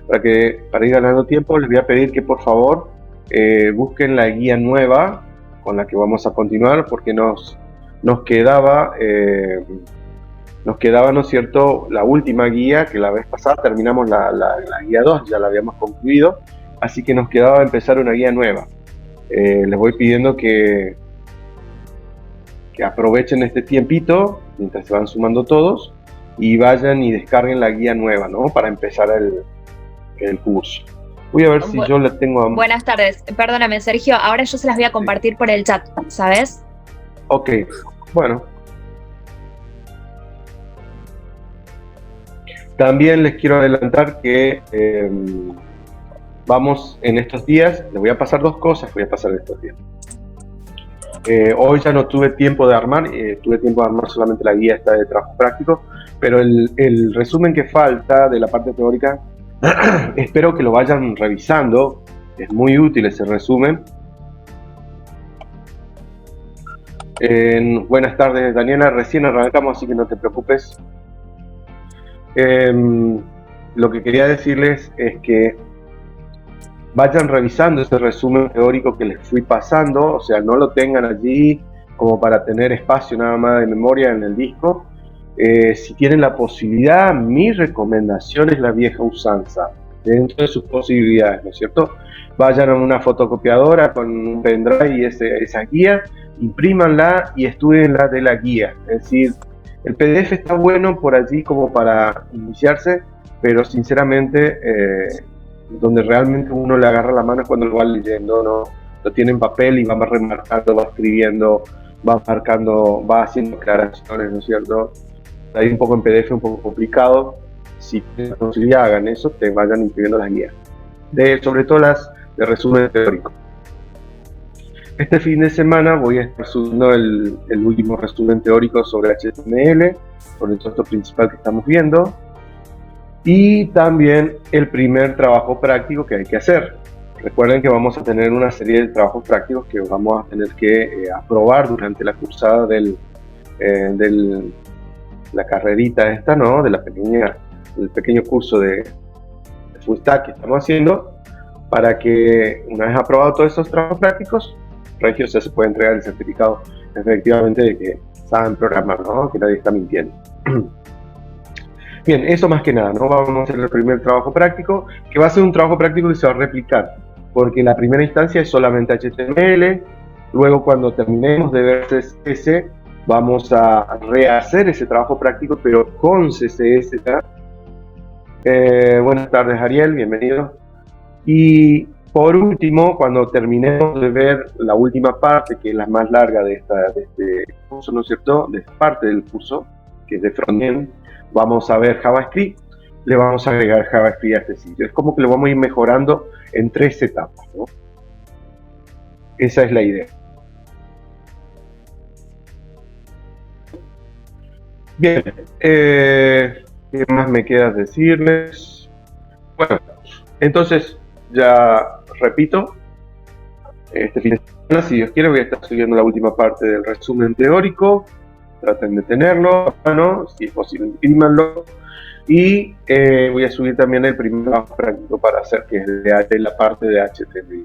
Para ir ganando tiempo, les voy a pedir que por favor busquen la guía nueva con la que vamos a continuar, porque nos quedaba, ¿no es cierto?, la última guía, que la vez pasada terminamos la guía 2, ya la habíamos concluido, así que nos quedaba empezar una guía nueva. Les voy pidiendo que aprovechen este tiempito mientras se van sumando todos y vayan y descarguen la guía nueva, ¿no?, para empezar el curso. Voy a ver si yo la tengo. Buenas tardes, perdóname Sergio, ahora yo se las voy a compartir por el chat, ¿sabes? Ok, bueno. También les quiero adelantar que vamos en estos días, les voy a pasar dos cosas, voy a pasar estos días. Hoy ya no tuve tiempo de armar, tuve tiempo de armar solamente la guía esta de trabajo práctico, pero el resumen que falta de la parte teórica, espero que lo vayan revisando, es muy útil ese resumen. Buenas tardes Daniela, recién arrancamos, así que no te preocupes. Lo que quería decirles es que vayan revisando ese resumen teórico que les fui pasando, o sea, no lo tengan allí como para tener espacio nada más de memoria en el disco. Si tienen la posibilidad, mi recomendación es la vieja usanza, dentro de sus posibilidades, ¿no es cierto? Vayan a una fotocopiadora con un pendrive y esa guía, imprímanla y estudienla de la guía. Es decir, el PDF está bueno por allí como para iniciarse, pero sinceramente donde realmente uno le agarra la mano es cuando lo va leyendo, ¿no? Lo tiene en papel y va remarcando, va escribiendo, va marcando, va haciendo aclaraciones, ¿no es cierto? Ahí un poco en PDF, un poco complicado. Si tienen la posibilidad, hagan eso, te vayan imprimiendo las guías. Sobre todo las de resumen teórico. Este fin de semana voy a estar subiendo el último resumen teórico sobre HTML, sobre todo esto principal que estamos viendo, y también el primer trabajo práctico que hay que hacer. Recuerden que vamos a tener una serie de trabajos prácticos que vamos a tener que aprobar durante la cursada del la carrerita esta, ¿no?, del pequeño curso de Full Stack que estamos haciendo, para que una vez aprobados todos esos trabajos prácticos, Regio ya se puede entregar el certificado efectivamente de que saben programar, ¿no?, que nadie está mintiendo. Bien, eso más que nada, ¿no? Vamos a hacer el primer trabajo práctico, que va a ser un trabajo práctico que se va a replicar, porque la primera instancia es solamente HTML, luego cuando terminemos de ver CSS, vamos a rehacer ese trabajo práctico, pero con CSS. Buenas tardes Ariel, bienvenido. Y por último, cuando terminemos de ver la última parte, que es la más larga de este curso, ¿no es cierto?, de esta parte del curso, que es de frontend, vamos a ver JavaScript, le vamos a agregar JavaScript a este sitio. Es como que lo vamos a ir mejorando en 3 etapas, ¿no? Esa es la idea. Bien, ¿qué más me queda decirles? Bueno, entonces, ya repito, este fin de semana, si Dios quiere, voy a estar subiendo la última parte del resumen teórico. Traten de tenerlo, ¿no?, si es posible, imprímanlo. Y voy a subir también el primer trabajo práctico para hacer, que es de la parte de HTML.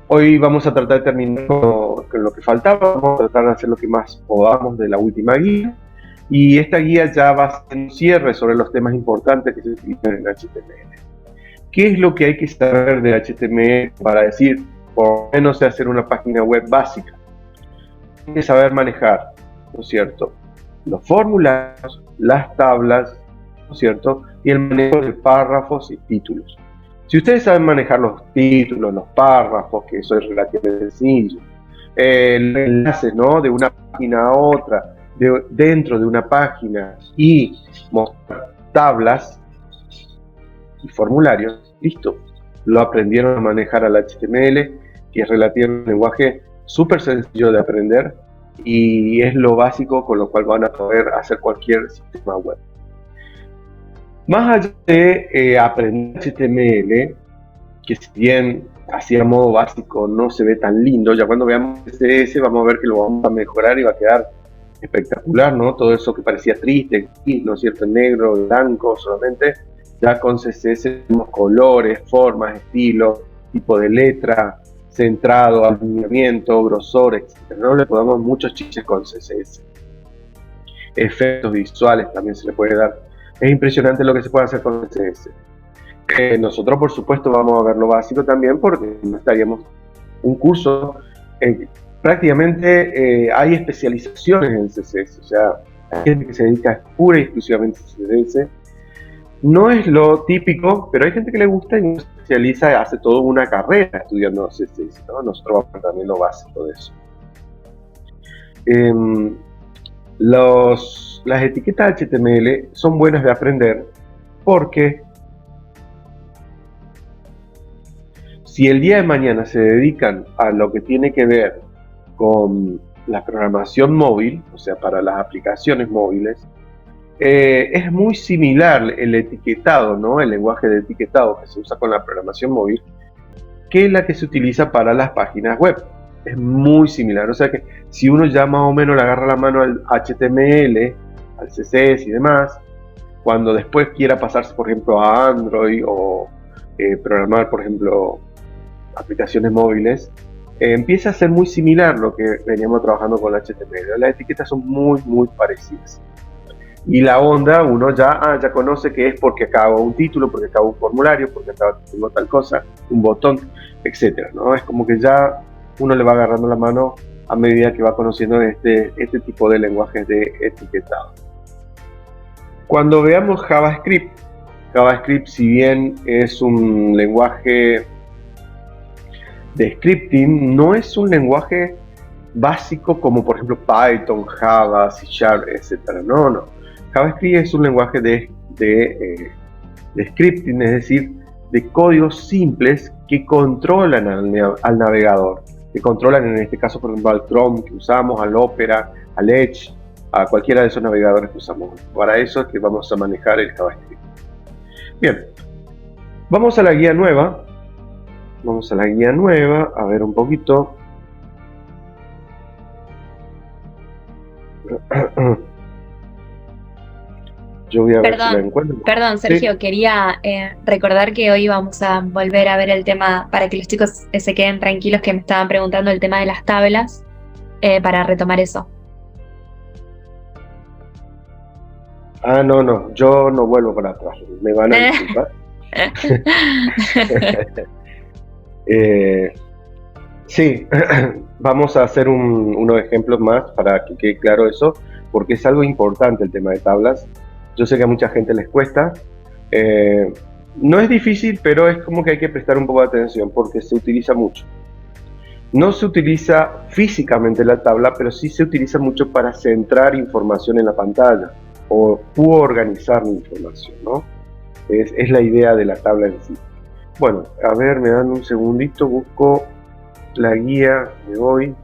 Hoy vamos a tratar de terminar con lo que faltaba, vamos a tratar de hacer lo que más podamos de la última guía. Y esta guía ya va a ser un cierre sobre los temas importantes que se utilizan en HTML. ¿Qué es lo que hay que saber de HTML para decir, por lo menos, hacer una página web básica? Hay que saber manejar, ¿no es cierto?, los formularios, las tablas, ¿no es cierto?, y el manejo de párrafos y títulos. Si ustedes saben manejar los títulos, los párrafos, que eso es relativamente sencillo, el enlace, ¿no?, de una página a otra, dentro de una página, y mostrar tablas y formularios, listo, lo aprendieron a manejar al HTML, que es relativamente un lenguaje súper sencillo de aprender y es lo básico con lo cual van a poder hacer cualquier sistema web. Más allá de aprender HTML, que si bien así a modo básico no se ve tan lindo, ya cuando veamos CSS vamos a ver que lo vamos a mejorar y va a quedar espectacular, ¿no? Todo eso que parecía triste, ¿no es cierto?, en negro, blanco solamente, Ya con CSS tenemos colores, formas, estilos, tipo de letra, centrado, alineamiento, grosor, etc. No le podemos muchos chistes con CSS. Efectos visuales también se le puede dar. Es impresionante lo que se puede hacer con CSS. Nosotros, por supuesto, vamos a ver lo básico también, porque no estaríamos un curso. Prácticamente hay especializaciones en CSS, o sea, hay gente que se dedica pura y exclusivamente a CSS. No es lo típico, pero hay gente que le gusta y se especializa, hace toda una carrera estudiando CSS, ¿no? Nosotros vamos a ver también lo básico de eso. Las etiquetas HTML son buenas de aprender porque si el día de mañana se dedican a lo que tiene que ver con la programación móvil, o sea, para las aplicaciones móviles, es muy similar el etiquetado, ¿no? El lenguaje de etiquetado que se usa con la programación móvil, que la que se utiliza para las páginas web. Es muy similar, o sea que si uno ya más o menos le agarra la mano al HTML, al CSS y demás, cuando después quiera pasarse, por ejemplo, a Android o programar, por ejemplo, aplicaciones móviles, empieza a ser muy similar lo que veníamos trabajando con el HTML. Las etiquetas son muy parecidas. Y la onda, uno ya conoce que es porque acabo un título, porque acabo un formulario, porque acabo tengo tal cosa, un botón, etcétera, ¿no? Es como que ya uno le va agarrando la mano a medida que va conociendo este tipo de lenguajes de etiquetado. Cuando veamos JavaScript, si bien es un lenguaje de scripting, no es un lenguaje básico como por ejemplo Python, Java, C#, etcétera. No. JavaScript es un lenguaje de scripting, es decir, de códigos simples que controlan al navegador, que controlan en este caso por ejemplo al Chrome que usamos, al Opera, al Edge, a cualquiera de esos navegadores que usamos. Para eso es que vamos a manejar el JavaScript. Bien, vamos a la guía nueva. A ver un poquito. Yo voy a ver si la encuentro. Perdón, Sergio, ¿sí? Quería recordar que hoy vamos a volver a ver el tema, para que los chicos se queden tranquilos, que me estaban preguntando el tema de las tablas, para retomar eso. No, yo no vuelvo para atrás, me van a disculpar. Sí, vamos a hacer unos ejemplos más para que quede claro eso, porque es algo importante el tema de tablas. Yo sé que a mucha gente les cuesta. No es difícil, pero es como que hay que prestar un poco de atención porque se utiliza mucho. No se utiliza físicamente la tabla, pero sí se utiliza mucho para centrar información en la pantalla o organizar la información, ¿no? Es la idea de la tabla en sí. Bueno, a ver, me dan un segundito, busco la guía de hoy.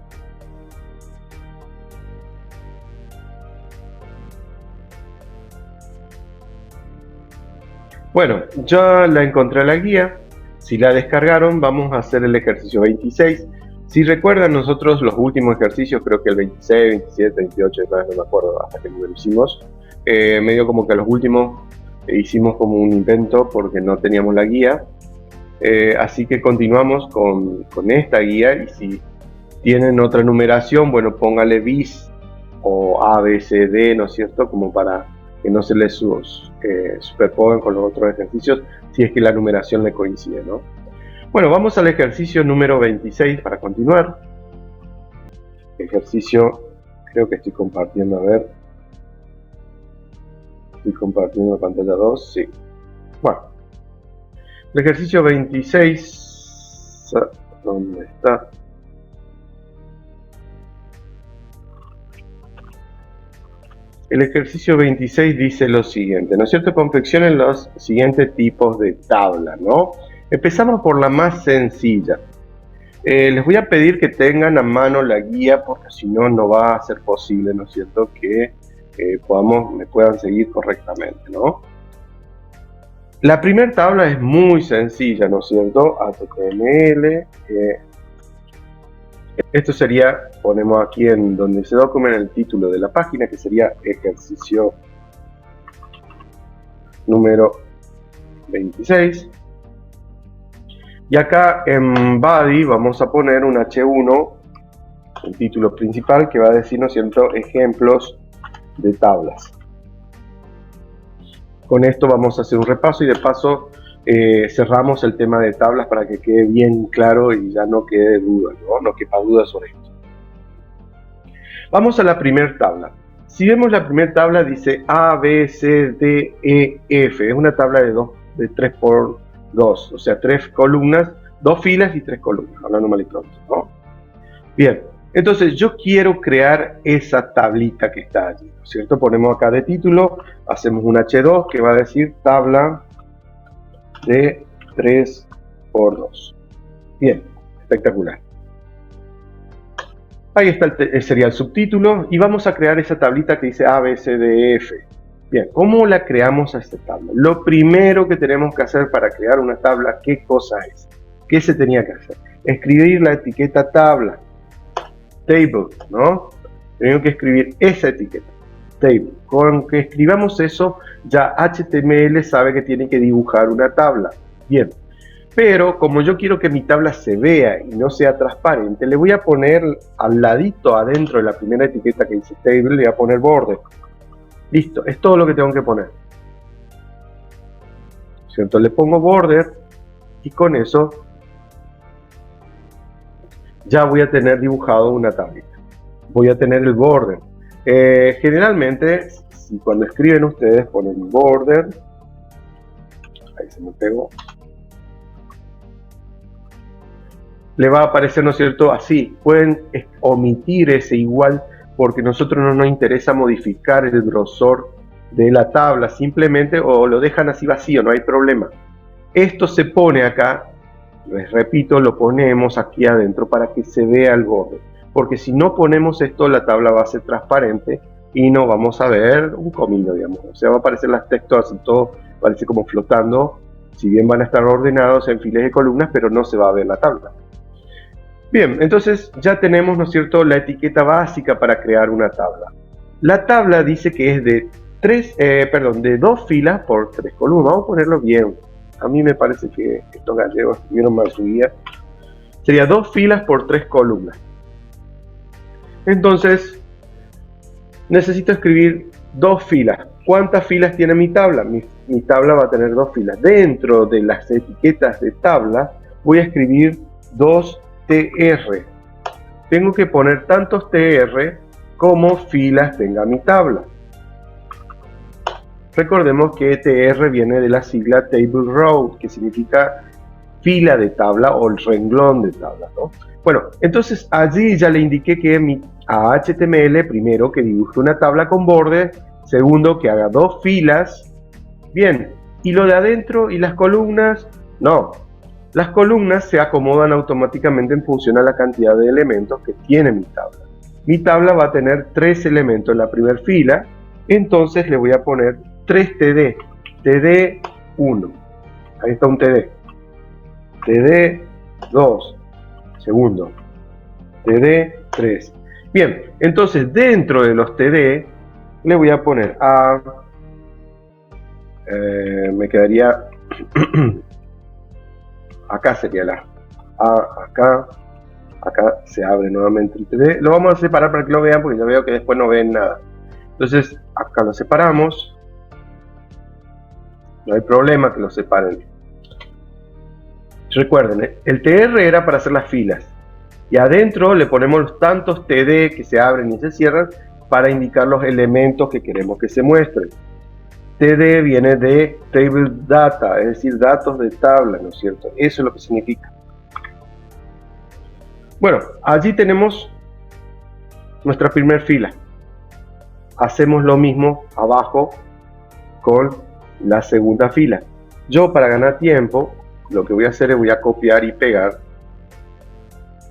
Bueno, ya la encontré la guía. Si la descargaron, vamos a hacer el ejercicio 26. Si recuerdan, nosotros los últimos ejercicios, creo que el 26, 27, 28, no me acuerdo hasta qué número hicimos, medio como que los últimos hicimos como un invento porque no teníamos la guía. Así que continuamos con esta guía, y si tienen otra numeración, bueno, póngale bis o A, B, C, D, ¿no es cierto? Como para que no se les superpongan con los otros ejercicios, si es que la numeración le coincide, ¿no? Bueno, vamos al ejercicio número 26 para continuar. Ejercicio, creo que estoy compartiendo, a ver. Estoy compartiendo la pantalla 2, sí. Bueno, el ejercicio 26, ¿dónde está? El ejercicio 26 dice lo siguiente, ¿no es cierto? Confeccionen los siguientes tipos de tabla, ¿no? Empezamos por la más sencilla. Les voy a pedir que tengan a mano la guía, porque si no, no va a ser posible, ¿no es cierto?, que me puedan seguir correctamente, ¿no? La primera tabla es muy sencilla, ¿no es cierto? HTML. Esto sería, ponemos aquí en donde se documenta el título de la página, que sería ejercicio número 26. Y acá en body vamos a poner un H1, el título principal, que va a decir, ¿no es cierto?, ejemplos de tablas. Con esto vamos a hacer un repaso y de paso cerramos el tema de tablas para que quede bien claro y ya no quede duda, no quepa duda sobre esto. Vamos a la primera tabla. Si vemos la primera tabla dice A, B, C, D, E, F. Es una tabla de 3 por 2, o sea, 3 columnas, 2 filas y 3 columnas, hablando mal y pronto, ¿no? Bien, entonces yo quiero crear esa tablita que está allí, ¿no es cierto? Ponemos acá de título, hacemos un H2 que va a decir tabla de 3 por 2. Bien, espectacular. Ahí está sería el subtítulo y vamos a crear esa tablita que dice A, B, C, D, E, F. Bien, ¿cómo la creamos a esta tabla? Lo primero que tenemos que hacer para crear una tabla, ¿qué cosa es? ¿Qué se tenía que hacer? Escribir la etiqueta tabla, table, ¿no? Tenemos que escribir esa etiqueta, table. Con que escribamos eso, ya HTML sabe que tiene que dibujar una tabla. Bien. Pero como yo quiero que mi tabla se vea y no sea transparente, le voy a poner al ladito, adentro de la primera etiqueta que dice table, le voy a poner border. Listo, es todo lo que tengo que poner. ¿Cierto? Le pongo border y con eso ya voy a tener dibujado una tablita. Voy a tener el border. Generalmente, si cuando escriben ustedes ponen border, ahí se me pegó, le va a aparecer, ¿no es cierto?, así. Pueden omitir ese igual porque a nosotros no nos interesa modificar el grosor de la tabla, simplemente, o lo dejan así vacío, no hay problema. Esto se pone acá, les repito, lo ponemos aquí adentro para que se vea el borde, porque si no ponemos esto, la tabla va a ser transparente y no vamos a ver un comino, digamos. O sea, va a aparecer los textos así, todo parece como flotando, si bien van a estar ordenados en filas de columnas, pero no se va a ver la tabla. Bien, entonces ya tenemos, ¿no es cierto?, la etiqueta básica para crear una tabla. La tabla dice que es de 2 filas por 3 columnas. Vamos a ponerlo bien. A mí me parece que estos gallegos escribieron mal su guía. Sería 2 filas por 3 columnas. Entonces, necesito escribir 2 filas. ¿Cuántas filas tiene mi tabla? Mi tabla va a tener 2 filas. Dentro de las etiquetas de tabla voy a escribir 2 TR. Tengo que poner tantos TR como filas tenga mi tabla. Recordemos que TR viene de la sigla Table Row, que significa fila de tabla o el renglón de tabla, ¿no? Bueno, entonces allí ya le indiqué que a HTML, primero, que dibuje una tabla con borde, segundo, que haga 2 filas. Bien, y lo de adentro y las columnas, no. Las columnas se acomodan automáticamente en función a la cantidad de elementos que tiene mi tabla. Mi tabla va a tener 3 elementos en la primera fila, entonces le voy a poner 3 TD, TD1, ahí está un TD, TD2, segundo, TD3. Bien, entonces dentro de los TD le voy a poner A, me quedaría... acá sería la A, acá se abre nuevamente el TD. Lo vamos a separar para que lo vean, porque ya veo que después no ven nada. Entonces acá lo separamos, no hay problema que lo separen. Recuerden, el TR era para hacer las filas y adentro le ponemos los tantos TD que se abren y se cierran para indicar los elementos que queremos que se muestren. TD viene de Table Data, es decir, datos de tabla, ¿no es cierto? Eso es lo que significa. Bueno, allí tenemos nuestra primera fila. Hacemos lo mismo abajo con la segunda fila. Yo, para ganar tiempo, lo que voy a hacer es voy a copiar y pegar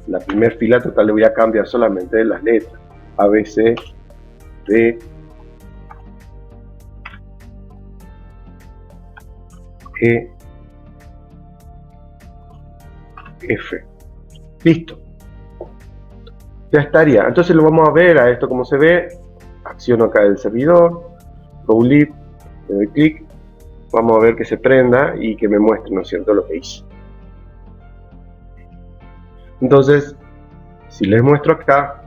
la primera fila. Total, le voy a cambiar solamente las letras A, B, C, D, E, F. Listo. Ya estaría. Entonces lo vamos a ver a esto como se ve. Acciono acá el servidor, go live, le doy clic Vamos a ver que se prenda y que me muestre, ¿no es cierto?, lo que hice. Entonces, si les muestro acá,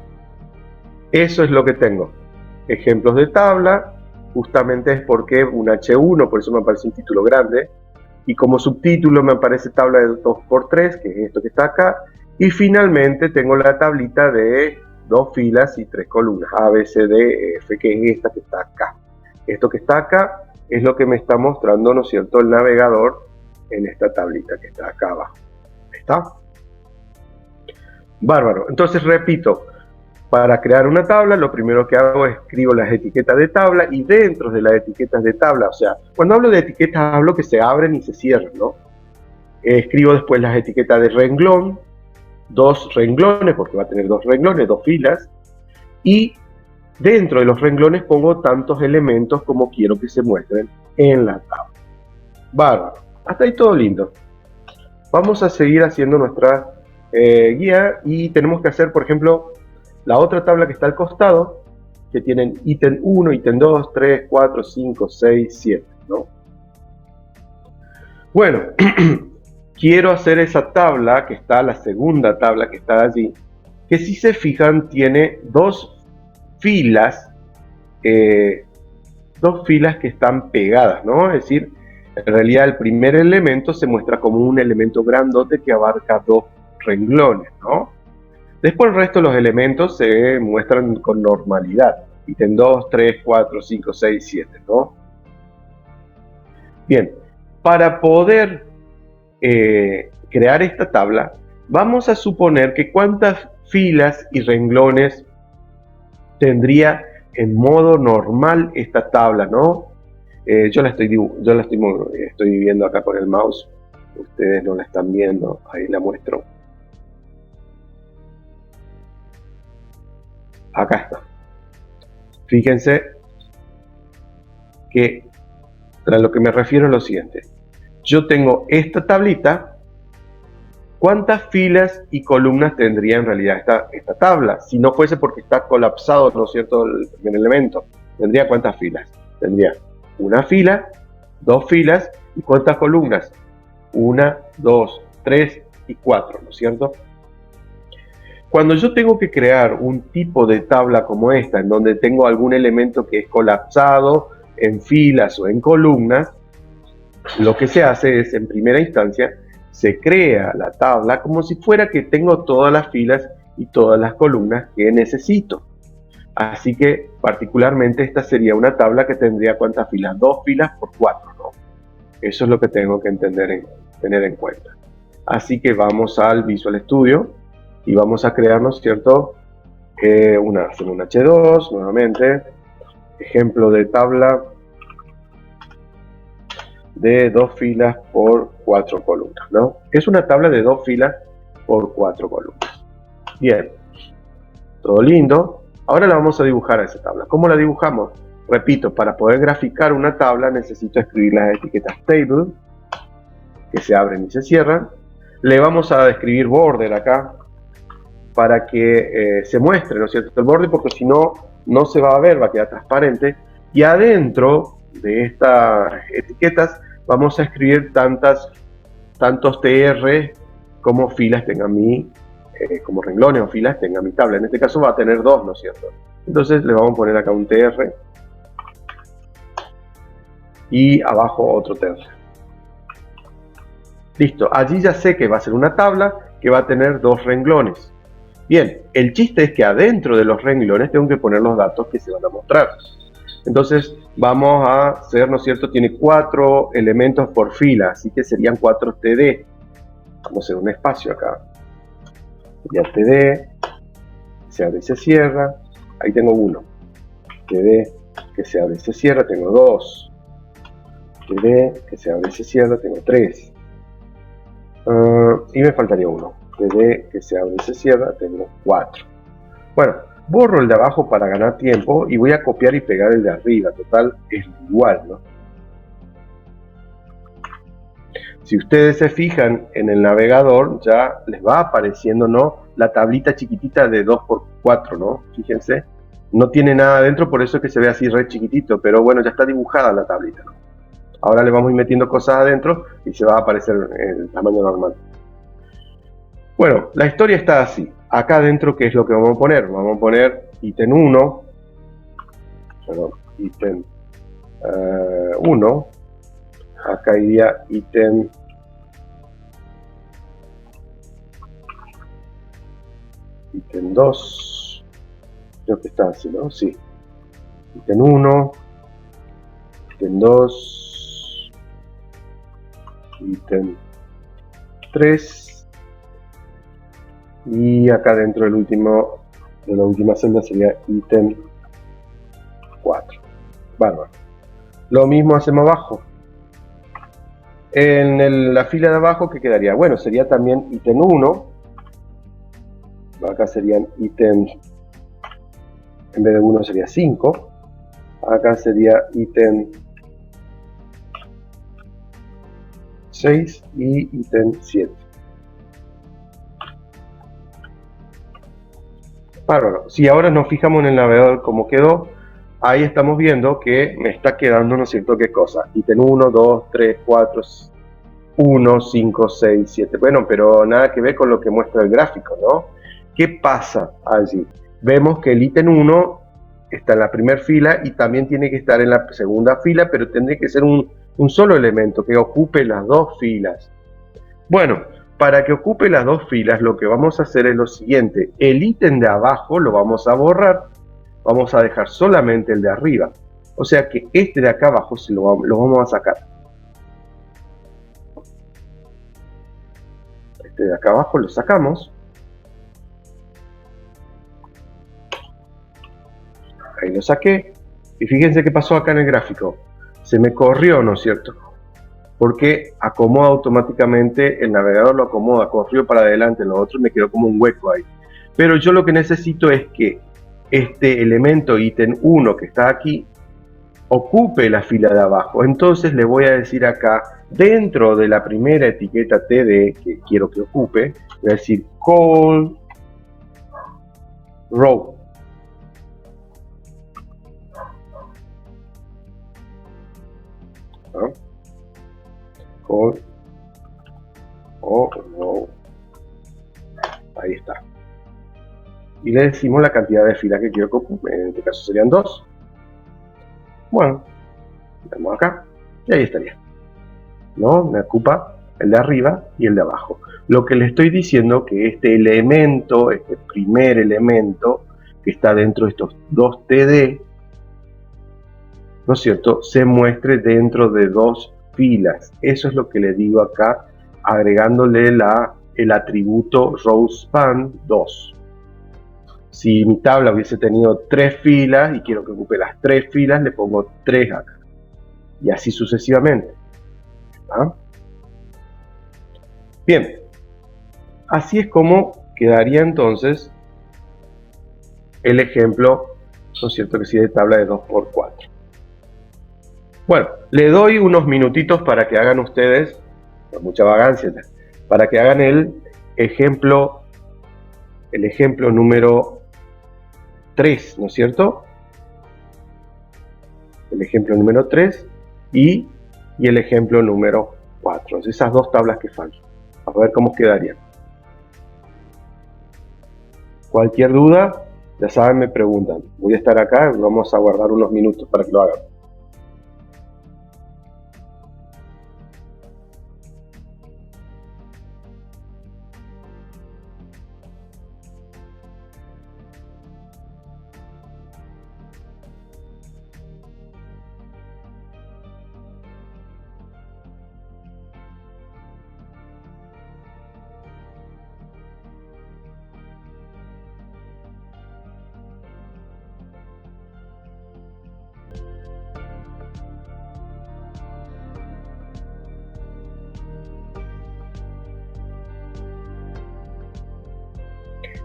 eso es lo que tengo. Ejemplos de tabla, justamente es porque un H1, por eso me aparece un título grande. Y como subtítulo me aparece tabla de 2×3, que es esto que está acá. Y finalmente tengo la tablita de 2 filas y 3 columnas, A, B, C, D, F, que es esta que está acá. Esto que está acá es lo que me está mostrando, ¿no es cierto?, el navegador en esta tablita que está acá abajo. ¿Está? Bárbaro. Entonces repito, para crear una tabla, lo primero que hago es escribo las etiquetas de tabla y dentro de las etiquetas de tabla, o sea, cuando hablo de etiquetas hablo que se abren y se cierran, ¿no? Escribo después las etiquetas de renglón, 2 renglones, porque va a tener 2 renglones, 2 filas, y dentro de los renglones pongo tantos elementos como quiero que se muestren en la tabla. Bárbaro. Hasta ahí todo lindo. Vamos a seguir haciendo nuestra guía y tenemos que hacer, por ejemplo, la otra tabla que está al costado, que tienen ítem 1, ítem 2, 3, 4, 5, 6, 7, ¿no? Bueno, quiero hacer esa tabla que está, la segunda tabla que está allí, que si se fijan tiene 2 filas que están pegadas, ¿no? Es decir, en realidad el primer elemento se muestra como un elemento grandote que abarca 2 renglones, ¿no? Después el resto de los elementos se muestran con normalidad. Ítem 2, 3, 4, 5, 6, 7, ¿no? Bien, para poder crear esta tabla, vamos a suponer que cuántas filas y renglones tendría en modo normal esta tabla, ¿no? Yo la estoy viendo acá con el mouse. Ustedes no la están viendo, ahí la muestro. Acá está. Fíjense que a lo que me refiero es lo siguiente. Yo tengo esta tablita. ¿Cuántas filas y columnas tendría en realidad esta tabla? Si no fuese porque está colapsado, ¿no es cierto?, el primer elemento. ¿Tendría cuántas filas? Tendría una fila, 2 filas, ¿y cuántas columnas? 1, 2, 3 y 4, ¿no es cierto? Cuando yo tengo que crear un tipo de tabla como esta, en donde tengo algún elemento que es colapsado en filas o en columnas, lo que se hace es, en primera instancia, se crea la tabla como si fuera que tengo todas las filas y todas las columnas que necesito. Así que, particularmente, esta sería una tabla que tendría ¿cuántas filas? 2 filas por 4, ¿no? Eso es lo que tengo que tener en cuenta. Así que vamos al Visual Studio y vamos a crear, ¿no es cierto?, hacer un H2 nuevamente, ejemplo de tabla de 2 filas por 4 columnas, ¿no? Es una tabla de 2 filas por 4 columnas. Bien, todo lindo. Ahora la vamos a dibujar a esa tabla. ¿Cómo la dibujamos? Repito, para poder graficar una tabla necesito escribir las etiquetas table, que se abren y se cierran. Le vamos a escribir border acá, para que se muestre, ¿no es cierto?, el borde, porque si no, no se va a ver, va a quedar transparente. Y adentro de estas etiquetas vamos a escribir tantos TR como filas tenga como renglones o filas tenga mi tabla. En este caso va a tener 2, ¿no es cierto? Entonces le vamos a poner acá un TR y abajo otro TR. Listo, allí ya sé que va a ser una tabla que va a tener 2 renglones. Bien, el chiste es que adentro de los renglones tengo que poner los datos que se van a mostrar. Entonces vamos a hacer, ¿no es cierto?, tiene 4 elementos por fila, así que serían 4 TD. Vamos a hacer un espacio acá. Sería TD, se abre y se cierra. Ahí tengo 1. TD, que se abre y se cierra, tengo 2. TD, que se abre y se cierra, tengo 3. Y me faltaría 1. TD, que se abre y se cierra, tengo 4. Bueno, borro el de abajo para ganar tiempo y voy a copiar y pegar el de arriba. Total, es igual, ¿no? Si ustedes se fijan en el navegador, ya les va apareciendo, ¿no?, la tablita chiquitita de 2×4, ¿no? Fíjense, no tiene nada adentro, por eso es que se ve así re chiquitito, pero bueno, ya está dibujada la tablita, ¿no? Ahora le vamos a ir metiendo cosas adentro y se va a aparecer el tamaño normal. Bueno, la historia está así. Acá adentro, ¿qué es lo que vamos a poner? Vamos a poner ítem 1, perdón, ítem 1. Acá iría ítem 2. Creo que está así, ¿no? Sí. Ítem 1, ítem 2, ítem 3. Y acá dentro del último, de la última celda sería ítem 4. Bárbaro. Lo mismo hacemos abajo. En la fila de abajo, ¿qué quedaría? Bueno, sería también ítem 1. Acá serían ítem, en vez de 1 sería 5. Acá sería ítem 6 y ítem 7. Bárbaro. Si ahora nos fijamos en el navegador cómo quedó, ahí estamos viendo que me está quedando, ¿no es cierto?, qué cosa. Ítem 1, 2, 3, 4, 1, 5, 6, 7. Bueno, pero nada que ver con lo que muestra el gráfico, ¿no? ¿Qué pasa allí? Vemos que el ítem 1 está en la primera fila y también tiene que estar en la segunda fila, pero tendría que ser un solo elemento que ocupe las dos filas. Bueno, para que ocupe las dos filas, lo que vamos a hacer es lo siguiente. El ítem de abajo lo vamos a borrar, vamos a dejar solamente el de arriba. O sea que este de acá abajo lo vamos a sacar. Este de acá abajo lo sacamos. Ahí lo saqué. Y fíjense qué pasó acá en el gráfico. Se me corrió, ¿no es cierto? Porque acomoda automáticamente, el navegador lo acomoda, corrió para adelante, lo otro me quedó como un hueco ahí. Pero yo lo que necesito es que este elemento ítem 1 que está aquí ocupe la fila de abajo. Entonces le voy a decir acá, dentro de la primera etiqueta TD que quiero que ocupe, voy a decir call row. ¿No? Call row. Ahí está. Y le decimos la cantidad de filas que quiero que ocupe. En este caso serían 2. Bueno, vemos acá y ahí estaría. ¿No? Me ocupa el de arriba y el de abajo. Lo que le estoy diciendo que este elemento, este primer elemento que está dentro de estos dos TD, ¿no es cierto?, se muestre dentro de dos filas. Eso es lo que le digo acá, agregándole el atributo rowSpan 2. Si mi tabla hubiese tenido 3 filas y quiero que ocupe las 3 filas, le pongo 3 acá. Y así sucesivamente. ¿Ah? Bien. Así es como quedaría entonces el ejemplo, ¿no es cierto?, que sí, de tabla de 2×4. Bueno, le doy unos minutitos para que hagan ustedes, con mucha vagancia, para que hagan el ejemplo número 3, ¿no es cierto? El ejemplo número 3 y el ejemplo número 4. Esas dos tablas que faltan. A ver cómo quedarían. Cualquier duda, ya saben, me preguntan. Voy a estar acá y vamos a guardar unos minutos para que lo hagan.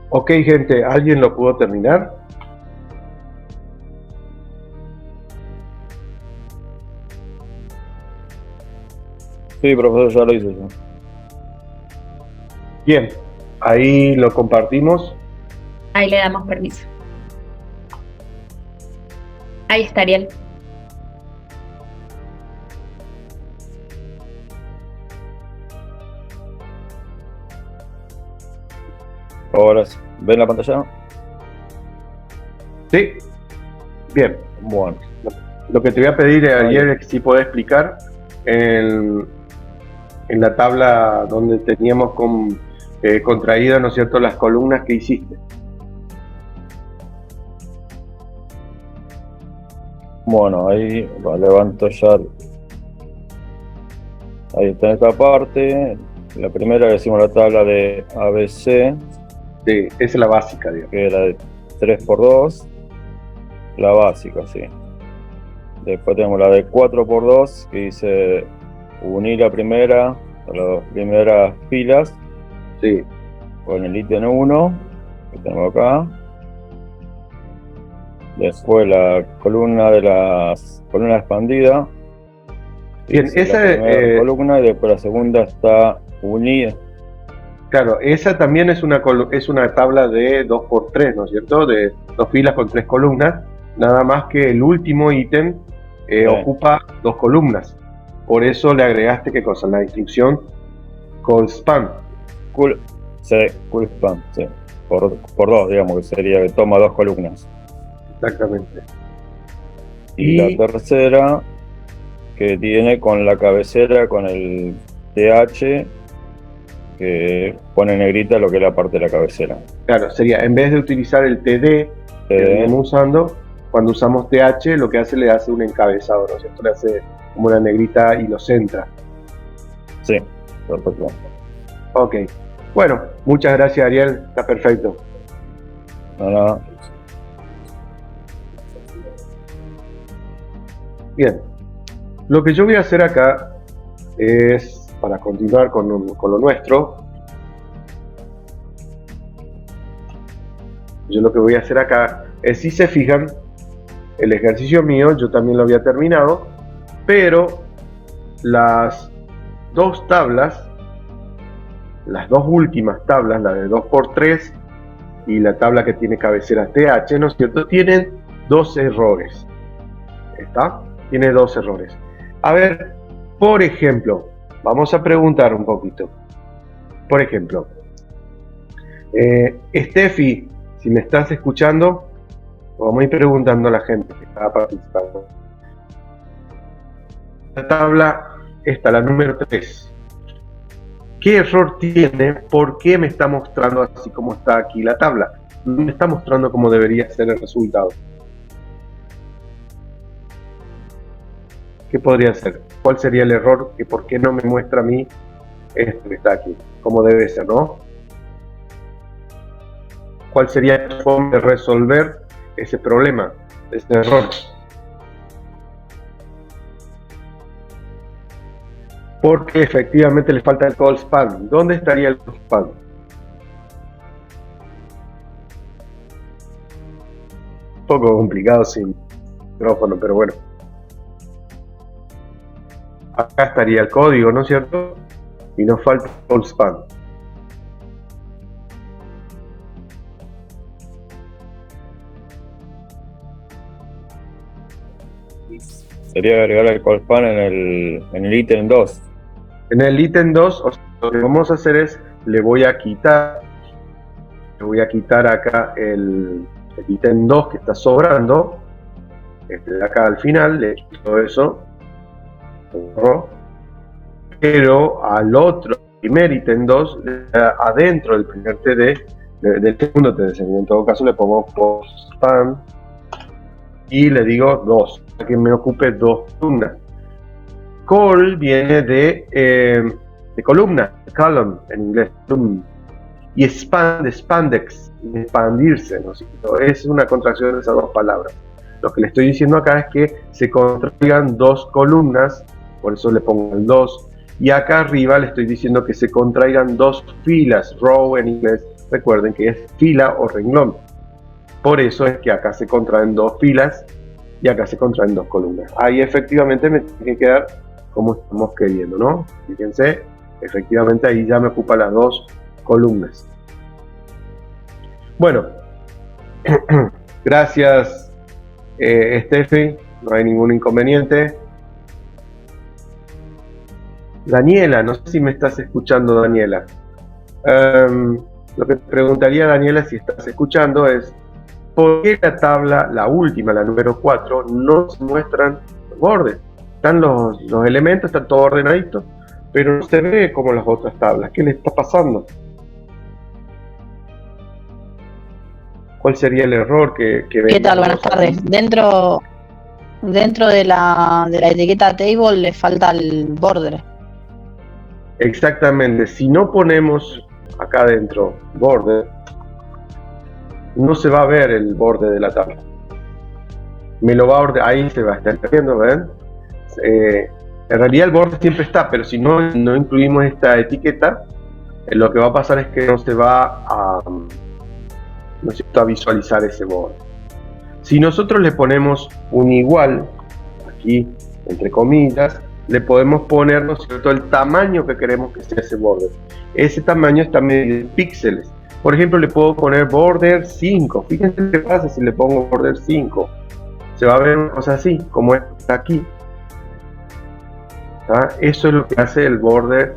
Ok, gente, ¿alguien lo pudo terminar? Sí, profesor, ya lo hice yo. Bien, ahí lo compartimos. Ahí le damos permiso. Ahí está, Ariel. Ahora sí. ¿Ven la pantalla? Sí, bien. Bueno, Lo que te voy a pedir, Ahí. Ariel, es que si podés explicar en la tabla donde teníamos contraídas, ¿no es cierto?, las columnas que hiciste. bueno, ahí levanto ya. Ahí está esta parte. La primera que hicimos la tabla de ABC, Sí, esa es la básica, digamos. que era de 3×2. La básica, sí. Después tenemos la de 4×2, que dice unir la primera, las dos primeras filas Sí, con el ítem 1, que tengo acá. Después la columna de las columna expandida. bien, Dice esa, la primera columna y después la segunda está unida. claro, esa también es una tabla de 2×3, ¿no es cierto? De 2 filas con 3 columnas, nada más que el último ítem ocupa 2 columnas. Por eso le agregaste, ¿qué cosa? La instrucción call span. Cool span, sí. Por 2, digamos, que sería que toma 2 columnas. Exactamente. Y la tercera, que tiene con la cabecera, con el TH, que pone en negrita lo que es la parte de la cabecera. Claro, sería, en vez de utilizar el TD que venimos usando, cuando usamos TH, lo que hace, le hace un encabezado, ¿no es cierto? Le hace como una negrita y lo centra. Sí, perfecto. Ok. Bueno, muchas gracias, Ariel. Está perfecto. Nada. Bien. Lo que yo voy a hacer acá es, para continuar con lo nuestro, yo lo que voy a hacer acá es, si se fijan, el ejercicio mío yo también lo había terminado, pero las dos tablas, las dos últimas tablas, la de 2×3 y la tabla que tiene cabecera TH, ¿no es cierto?, tienen 2 errores. ¿Está? Tiene 2 errores. A ver, por ejemplo, vamos a preguntar un poquito. Por ejemplo, Steffi, si me estás escuchando, vamos a ir preguntando a la gente que está participando. La tabla, esta, la número 3. ¿Qué error tiene? ¿Por qué me está mostrando así como está aquí la tabla? No me está mostrando como debería ser el resultado. ¿Qué podría ser? ¿Cuál sería el error? ¿Que por qué no me muestra a mí esto que está aquí? Como debe ser, ¿no? ¿Cuál sería la forma de resolver ese problema, ese error? Porque efectivamente le falta el call span. ¿Dónde estaría el call span? Un poco complicado sin micrófono, pero bueno. Acá estaría el código, ¿no es cierto? Y nos falta el call span. Sería agregar el call span en el ítem 2. En el ítem 2, lo que vamos a hacer es, le voy a quitar acá el ítem 2 que está sobrando, este de acá al final, le quito eso, pero al otro primer ítem 2, adentro del primer TD, del segundo TD, en todo caso le pongo post span y le digo 2, para que me ocupe 2 columnas. Call viene de columna, column en inglés, y span de spandex, expandirse, ¿no? Es una contracción de esas dos palabras. Lo que le estoy diciendo acá es que se contraigan 2 columnas, por eso le pongo el 2, y acá arriba le estoy diciendo que se contraigan 2 filas, row en inglés, recuerden que es fila o renglón. Por eso es que acá se contraen 2 filas y acá se contraen 2 columnas. Ahí efectivamente me tiene que quedar como estamos queriendo, ¿no? Fíjense, efectivamente ahí ya me ocupa las 2 columnas. Bueno, gracias Steffi, no hay ningún inconveniente. Daniela, no sé si me estás escuchando, Daniela. lo que te preguntaría, Daniela, si estás escuchando, es ¿por qué la tabla, la última, la número 4, no se muestran los bordes? Están los elementos, están todo ordenadito, pero no se ve como las otras tablas. ¿Qué le está pasando? ¿Cuál sería el error que ven? ¿Qué tal? Buenas tardes. Dentro de la etiqueta table le falta el border. Exactamente. Si no ponemos acá adentro border, no se va a ver el borde de la tabla. Me lo va a ordenar, ahí se va a estar viendo, ¿ven? En realidad el borde siempre está, pero si no incluimos esta etiqueta, lo que va a pasar es que no se va a visualizar ese borde. Si nosotros le ponemos un igual, aquí entre comillas, le podemos poner, ¿no es cierto?, el tamaño que queremos que sea ese borde. Ese tamaño está medido en píxeles. Por ejemplo, le puedo poner border 5. Fíjense qué pasa si le pongo border 5. Se va a ver una cosa así, como está aquí. ¿Ah? Eso es lo que hace el border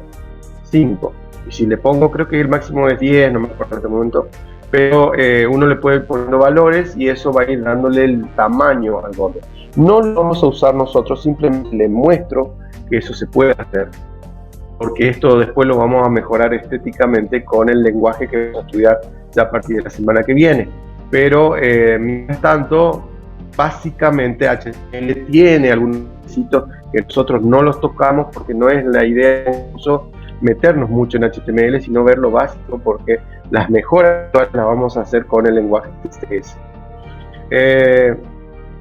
5. Y si le pongo, creo que el máximo es 10, no me acuerdo en este momento, pero uno le puede ir poniendo valores y eso va a ir dándole el tamaño al borde. No lo vamos a usar nosotros, simplemente le muestro que eso se puede hacer, porque esto después lo vamos a mejorar estéticamente con el lenguaje que vamos a estudiar ya a partir de la semana que viene. Pero mientras tanto, básicamente HTML tiene algunos requisitos que nosotros no los tocamos porque no es la idea de meternos mucho en HTML, sino ver lo básico, porque las mejoras las vamos a hacer con el lenguaje CSS.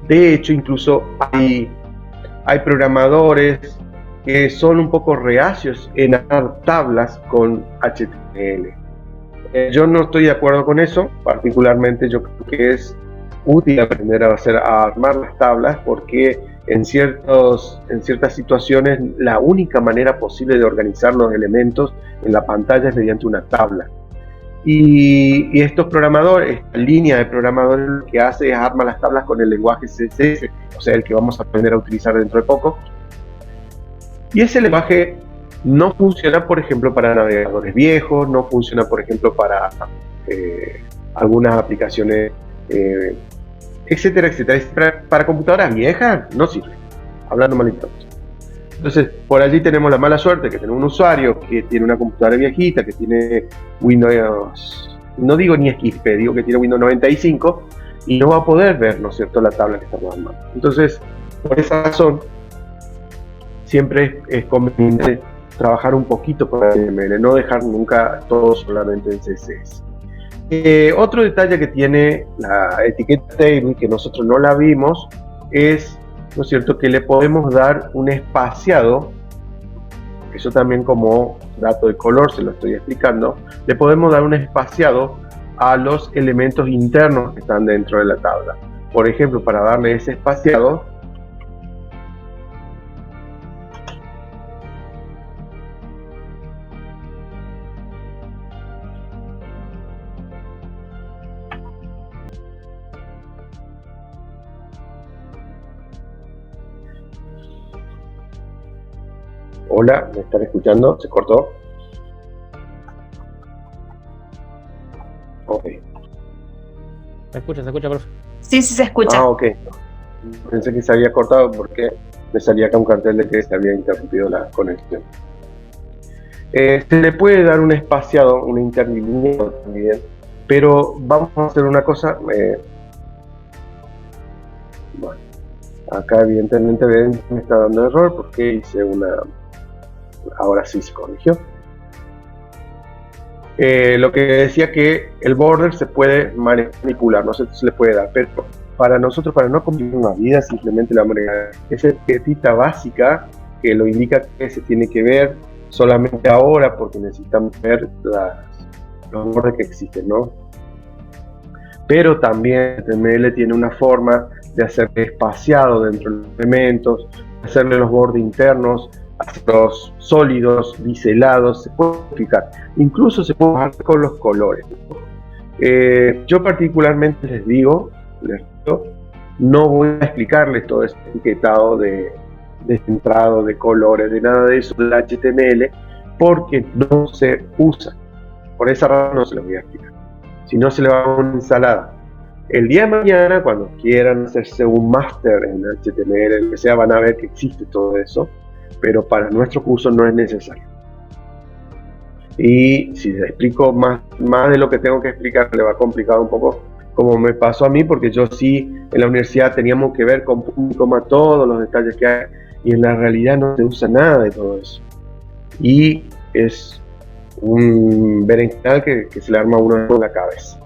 De hecho, incluso hay programadores que son un poco reacios en hacer tablas con HTML. Yo no estoy de acuerdo con eso. Particularmente yo creo que es útil aprender a armar las tablas, porque en ciertas situaciones la única manera posible de organizar los elementos en la pantalla es mediante una tabla. Y estos programadores, esta línea de programadores, lo que hace es armar las tablas con el lenguaje CSS, o sea, el que vamos a aprender a utilizar dentro de poco. Y ese lenguaje no funciona, por ejemplo, para navegadores viejos, no funciona, por ejemplo, para algunas aplicaciones, etcétera, etcétera. Para computadoras viejas no sirve, hablando mal y pronto. Entonces, por allí tenemos la mala suerte que tenemos un usuario que tiene una computadora viejita, que tiene Windows, no digo ni XP, digo que tiene Windows 95 y no va a poder ver, ¿no es cierto?, la tabla que estamos armando. Entonces, por esa razón, siempre es conveniente trabajar un poquito con HTML, no dejar nunca todo solamente en CSS. Otro detalle que tiene la etiqueta table, que nosotros no la vimos, es, ¿no es cierto?, que le podemos dar un espaciado. Eso también, como dato de color se lo estoy explicando, le podemos dar un espaciado a los elementos internos que están dentro de la tabla. Por ejemplo, para darle ese espaciado, hola, ¿me están escuchando? ¿Se cortó? Ok. Se escucha, profe. Sí, se escucha. Ah, ok. Pensé que se había cortado porque me salía acá un cartel de que se había interrumpido la conexión. Se le puede dar un espaciado, un interlineado también, pero vamos a hacer una cosa. Bueno, acá evidentemente ven que me está dando error porque hice una... Ahora sí se corrigió. Lo que decía, que el border se puede manipular, no se le puede dar, pero para nosotros, para no complicar una vida, simplemente le vamos a agregar esa etiquetita básica que lo indica que se tiene que ver solamente ahora, porque necesitamos ver los bordes que existen, ¿no? Pero también HTML tiene una forma de hacer espaciado dentro de los elementos, hacerle los bordes internos, los sólidos, biselados, se puede modificar. Incluso se puede hacer con los colores. Yo particularmente les digo, no voy a explicarles todo este etiquetado de centrado, de colores, de nada de eso del HTML, porque no se usa. por esa razón no se los voy a explicar. Si no, se le va a una ensalada. El día de mañana, cuando quieran hacerse un máster en HTML, lo que sea, van a ver que existe todo eso, pero para nuestro curso no es necesario. Y si les explico más de lo que tengo que explicar, le va a complicar un poco, como me pasó a mí, porque yo sí, en la universidad teníamos que ver con punto y coma todos los detalles que hay, y en la realidad no se usa nada de todo eso. Y es un berenjenal que se le arma a uno en la cabeza.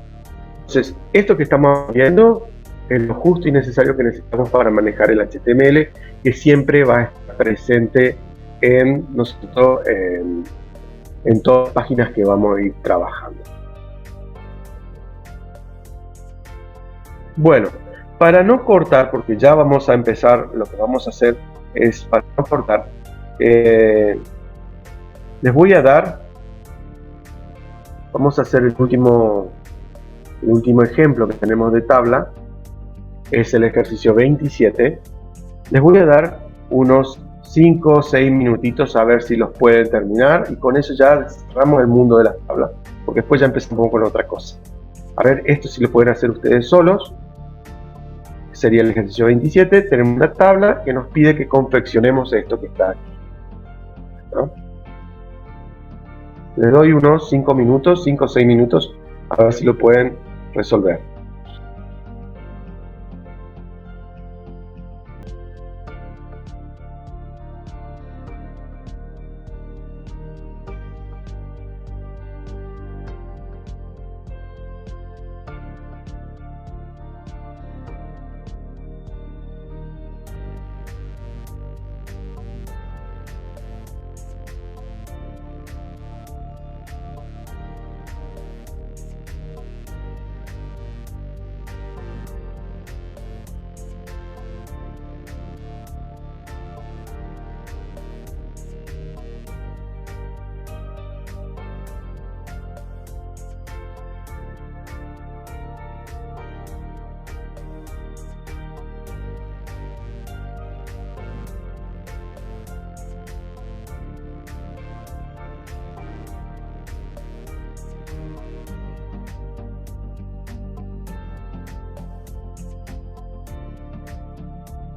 Entonces, esto que estamos viendo es lo justo y necesario que necesitamos para manejar el HTML, que siempre va a estar presente en nosotros, en todas las páginas que vamos a ir trabajando. Bueno, para no cortar, porque ya vamos a empezar, lo que vamos a hacer es, para no cortar, les voy a dar, vamos a hacer el último ejemplo que tenemos de tabla, es el ejercicio 27. Les voy a dar unos 5 o 6 minutitos a ver si los pueden terminar, y con eso ya cerramos el mundo de las tablas, porque después ya empezamos con otra cosa. A ver, esto si lo pueden hacer ustedes solos. Sería el ejercicio 27. Tenemos una tabla que nos pide que confeccionemos esto que está aquí, ¿no? Les doy unos 5 minutos, 5 o 6 minutos, a ver si lo pueden resolver.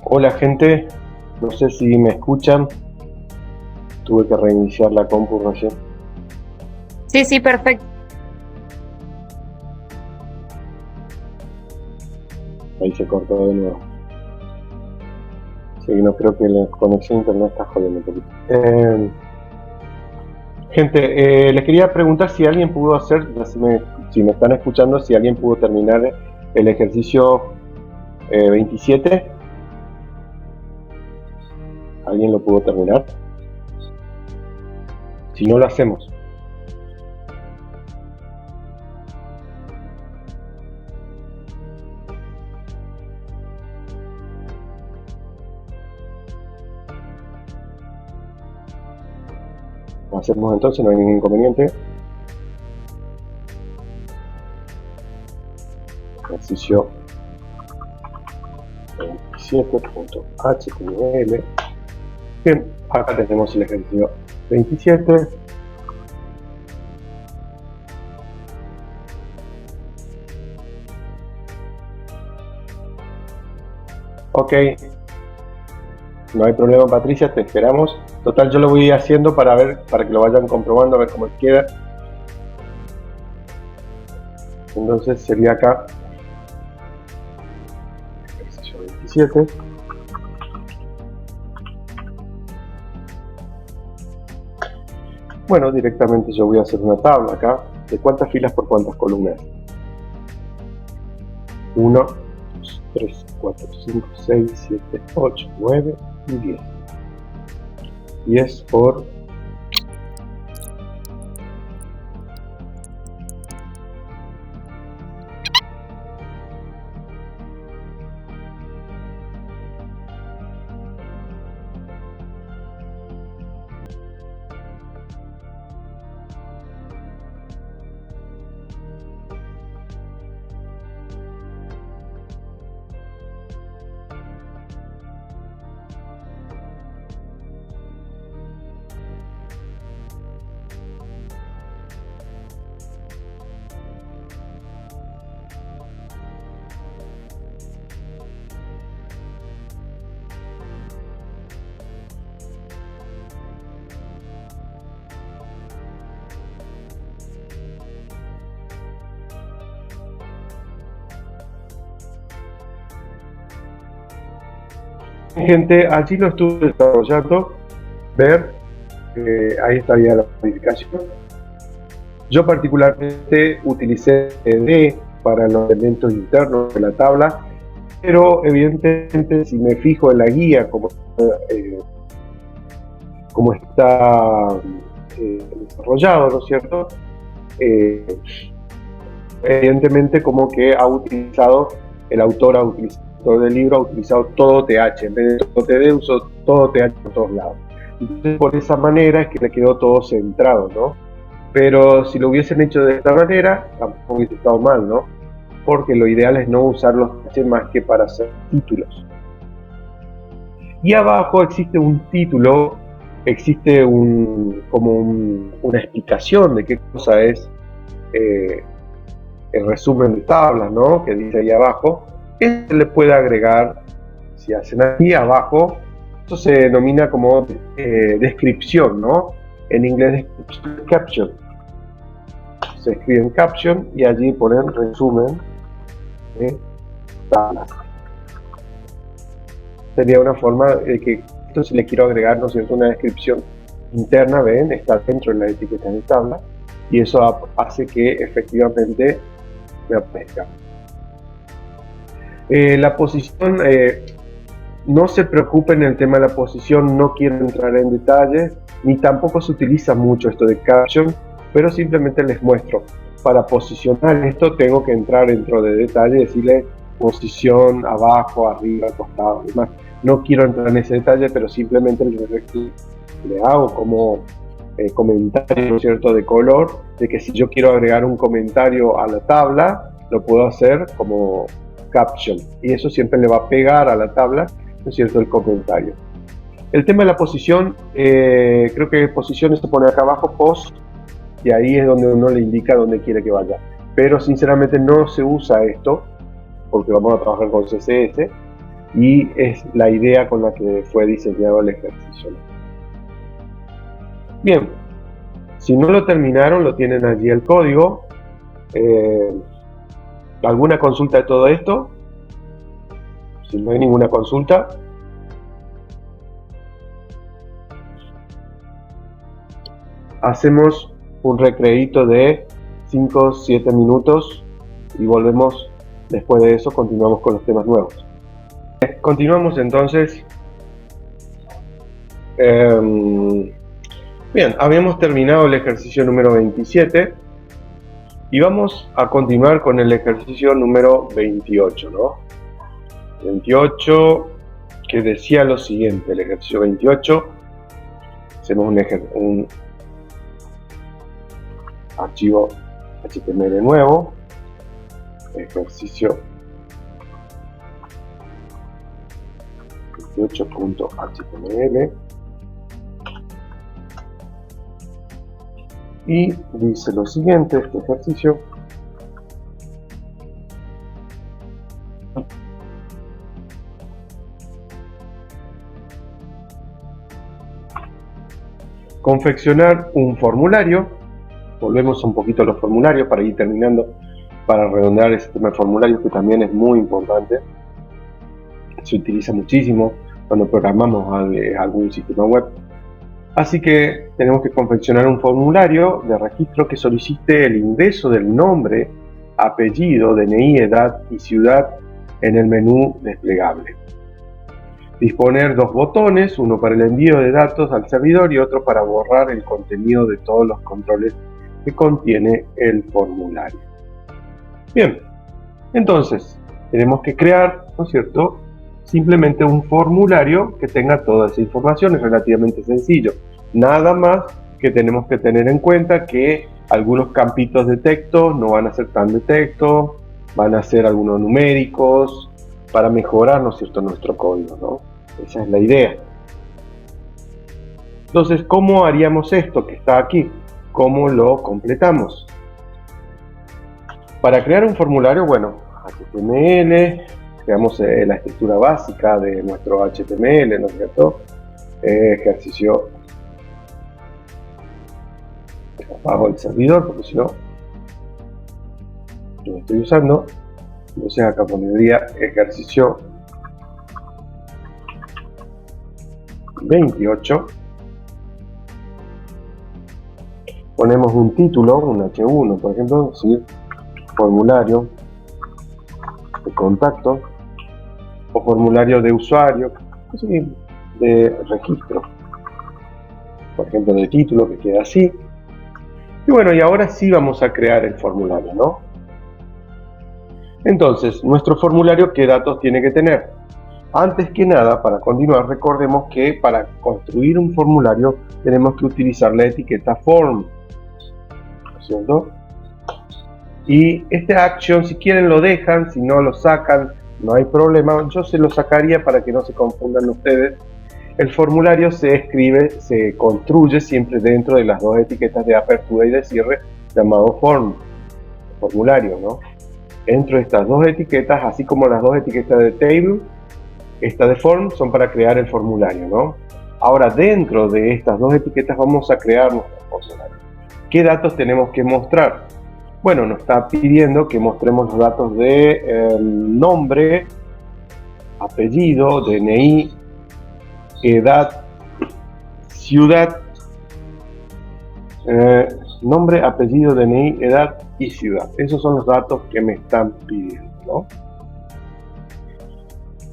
Hola gente, no sé si me escuchan. Tuve que reiniciar la compu recién. Sí, sí, perfecto. Ahí se cortó de nuevo. Sí, no, creo que la conexión a internet está jodiendo un poquito. Gente, les quería preguntar si alguien pudo hacer, si me están escuchando, si alguien pudo terminar el ejercicio 27. ¿Alguien lo pudo terminar? Si no, lo hacemos. Lo hacemos entonces, no hay ningún inconveniente. Ejercicio 27.html. Bien, acá tenemos el ejercicio 27. Ok, no hay problema, Patricia, te esperamos. Total, yo lo voy haciendo para ver, para que lo vayan comprobando, a ver cómo queda. Entonces sería acá ejercicio 27. Bueno, directamente yo voy a hacer una tabla acá de cuántas filas por cuántas columnas. 1, 2, 3, 4, 5, 6, 7, 8, 9 y 10. 10 por Gente, allí lo estuve desarrollando, ver, ahí estaría la modificación. Yo particularmente utilicé D para los elementos internos de la tabla, pero evidentemente si me fijo en la guía como está desarrollado, ¿no es cierto? Evidentemente como que el autor del libro ha utilizado todo TH, en vez de todo TD usó todo TH por todos lados. Entonces por esa manera es que le quedó todo centrado, ¿no? Pero si lo hubiesen hecho de esta manera, tampoco hubiese estado mal, ¿no? Porque lo ideal es no usar los TH más que para hacer títulos. Y abajo existe un título, existe una explicación de qué cosa es el resumen de tablas, ¿no? Que dice ahí abajo. Se le puede agregar, si hacen aquí abajo, eso se denomina como descripción, ¿no? En inglés es caption. Se escribe en caption y allí ponen resumen de tablas. Sería una forma de que esto, si le quiero agregar, ¿no es cierto?, una descripción interna, ven, está dentro de la etiqueta de tabla, y eso hace que efectivamente me aparezca. La posición, no se preocupen en el tema de la posición, no quiero entrar en detalles, ni tampoco se utiliza mucho esto de caption, pero simplemente les muestro. Para posicionar esto tengo que entrar dentro de detalle, decirle posición, abajo, arriba, costado, demás. No quiero entrar en ese detalle, pero simplemente le hago como comentario, ¿no es cierto?, de color, de que si yo quiero agregar un comentario a la tabla, lo puedo hacer como caption, y eso siempre le va a pegar a la tabla, ¿no es cierto?, el comentario. El tema de la posición, creo que posiciones se pone acá abajo, post, y ahí es donde uno le indica dónde quiere que vaya. Pero sinceramente no se usa esto, porque vamos a trabajar con CSS, y es la idea con la que fue diseñado el ejercicio. Bien, si no lo terminaron, lo tienen allí el código. ¿Alguna consulta de todo esto? Si no hay ninguna consulta, hacemos un recreíto de 5-7 minutos y volvemos. Después de eso continuamos con los temas nuevos. Continuamos entonces. Bien, habíamos terminado el ejercicio número 27 y vamos a continuar con el ejercicio número 28, ¿no? 28, que decía lo siguiente. El ejercicio 28, hacemos un archivo HTML nuevo, ejercicio 28.html, y dice lo siguiente, este ejercicio: confeccionar un formulario. Volvemos un poquito a los formularios para ir terminando, para redondear ese tema de formularios, que también es muy importante. Se utiliza muchísimo cuando programamos algún sistema web. Así que tenemos que confeccionar un formulario de registro que solicite el ingreso del nombre, apellido, DNI, edad y ciudad en el menú desplegable. Disponer dos botones, uno para el envío de datos al servidor y otro para borrar el contenido de todos los controles que contiene el formulario. Bien, entonces tenemos que crear, ¿no es cierto?, simplemente un formulario que tenga toda esa información. Es relativamente sencillo. Nada más que tenemos que tener en cuenta que algunos campitos de texto no van a ser tan de texto, van a ser algunos numéricos, para mejorar, ¿no es cierto?, nuestro código, ¿no? Esa es la idea. Entonces, ¿cómo haríamos esto que está aquí? ¿Cómo lo completamos? Para crear un formulario, bueno, HTML, creamos la estructura básica de nuestro HTML, ¿no es cierto? Ejercicio, apago el servidor porque si no lo estoy usando. Entonces acá pondría ejercicio 28. Ponemos un título, un H1, por ejemplo, es decir, formulario de contacto o formulario de usuario, así, de registro, por ejemplo, de título, que queda así. Y bueno, y ahora sí vamos a crear el formulario, ¿no? Entonces, nuestro formulario, ¿qué datos tiene que tener? Antes que nada, para continuar, recordemos que para construir un formulario tenemos que utilizar la etiqueta form, ¿no es cierto? Y este action, si quieren lo dejan, si no lo sacan, no hay problema. Yo se lo sacaría para que no se confundan ustedes. El formulario se escribe, se construye siempre dentro de las dos etiquetas de apertura y de cierre, llamado form, formulario, ¿no? Dentro de estas dos etiquetas, así como las dos etiquetas de table, esta de form son para crear el formulario, ¿no? Ahora, dentro de estas dos etiquetas vamos a crear nuestro formulario. ¿Qué datos tenemos que mostrar? Bueno, nos está pidiendo que mostremos los datos de nombre, apellido, DNI, edad, ciudad, nombre, apellido, DNI, edad y ciudad. Esos son los datos que me están pidiendo, ¿no?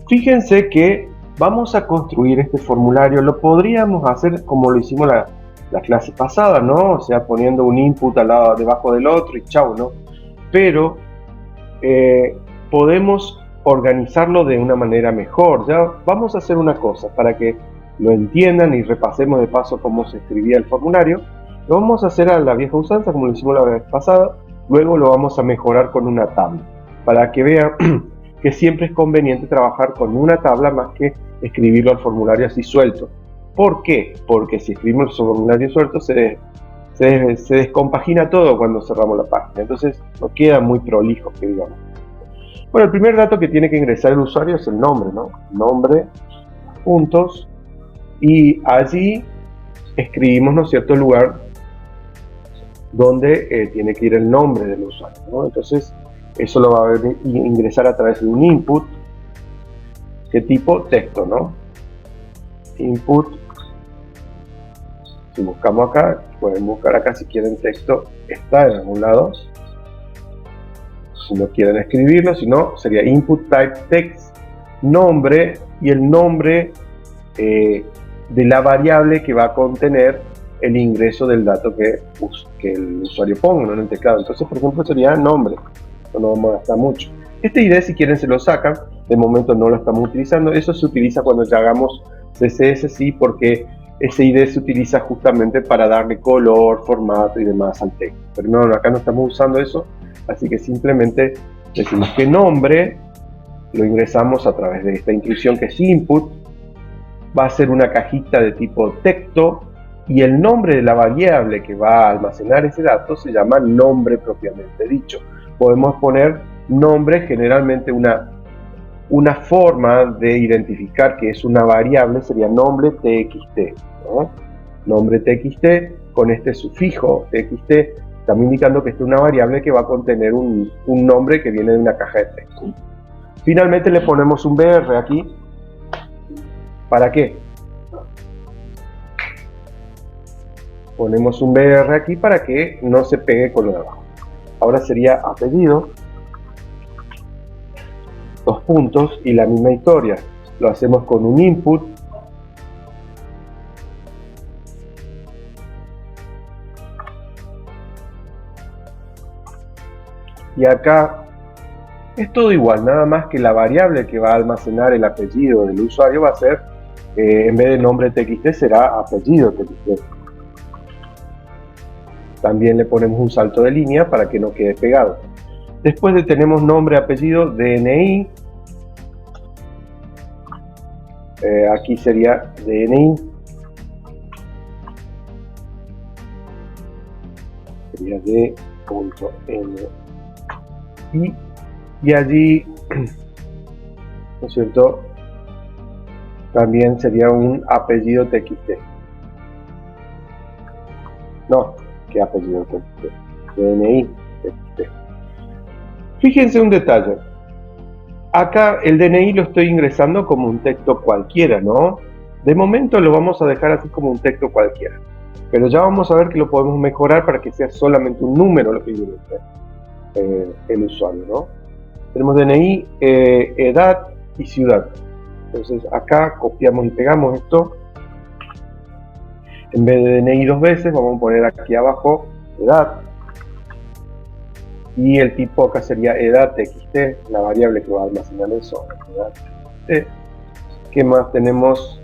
Fíjense que vamos a construir este formulario. Lo podríamos hacer como lo hicimos la clase pasada, ¿no? O sea, poniendo un input al lado debajo del otro y chau, ¿no? Pero podemos organizarlo de una manera mejor. Ya vamos a hacer una cosa para que lo entiendan y repasemos de paso cómo se escribía el formulario. Lo vamos a hacer a la vieja usanza, como lo hicimos la vez pasada. Luego lo vamos a mejorar con una tabla, para que vean que siempre es conveniente trabajar con una tabla más que escribirlo al formulario así suelto. ¿Por qué? Porque si escribimos el formulario suelto se descompagina todo cuando cerramos la página. Entonces no queda muy prolijo, que digamos. Bueno, el primer dato que tiene que ingresar el usuario es el nombre, ¿no? Nombre, puntos, y allí escribimos, ¿no es cierto?, el lugar donde tiene que ir el nombre del usuario, ¿no? Entonces eso lo va a ingresar a través de un input de tipo texto, ¿no? Input. Si buscamos acá, pueden buscar acá si quieren texto, está en algún lado. Si no quieren escribirlo, si no, sería input type text, nombre, y el nombre de la variable que va a contener el ingreso del dato que el usuario ponga, ¿no?, en el teclado. Entonces, por ejemplo, sería nombre. No vamos a gastar mucho. Este ID, si quieren, se lo sacan. De momento no lo estamos utilizando. Eso se utiliza cuando ya hagamos CSS, sí, porque ese ID se utiliza justamente para darle color, formato y demás al texto. Pero no, acá no estamos usando eso, así que simplemente decimos que nombre lo ingresamos a través de esta instrucción que es input. Va a ser una cajita de tipo texto y el nombre de la variable que va a almacenar ese dato se llama nombre propiamente dicho. Podemos poner nombre, generalmente una forma de identificar que es una variable sería nombre txt, ¿no? Nombre txt con este sufijo txt está indicando que esta es una variable que va a contener un nombre que viene de una caja de texto. Finalmente le ponemos un br aquí. ¿Para qué? Ponemos un br aquí para que no se pegue con lo de abajo. Ahora sería apellido, dos puntos, y la misma historia. Lo hacemos con un input. Y acá es todo igual, nada más que la variable que va a almacenar el apellido del usuario va a ser, en vez de nombre txt, será apellido txt. También le ponemos un salto de línea para que no quede pegado. Después de tenemos nombre, apellido, DNI. Aquí sería DNI. Sería D.N. Y allí, ¿no es cierto?, también sería un apellido txt. No, ¿qué apellido txt? DNI txt. Fíjense un detalle. Acá el DNI lo estoy ingresando como un texto cualquiera, ¿no? De momento lo vamos a dejar así como un texto cualquiera, pero ya vamos a ver que lo podemos mejorar para que sea solamente un número lo que viene el usuario, ¿no? Tenemos DNI, edad y ciudad. Entonces acá copiamos y pegamos esto. En vez de DNI 2 veces, vamos a poner aquí abajo edad. Y el tipo acá sería edad txt, la variable que va a almacenar eso. Edad txt. ¿Qué más tenemos?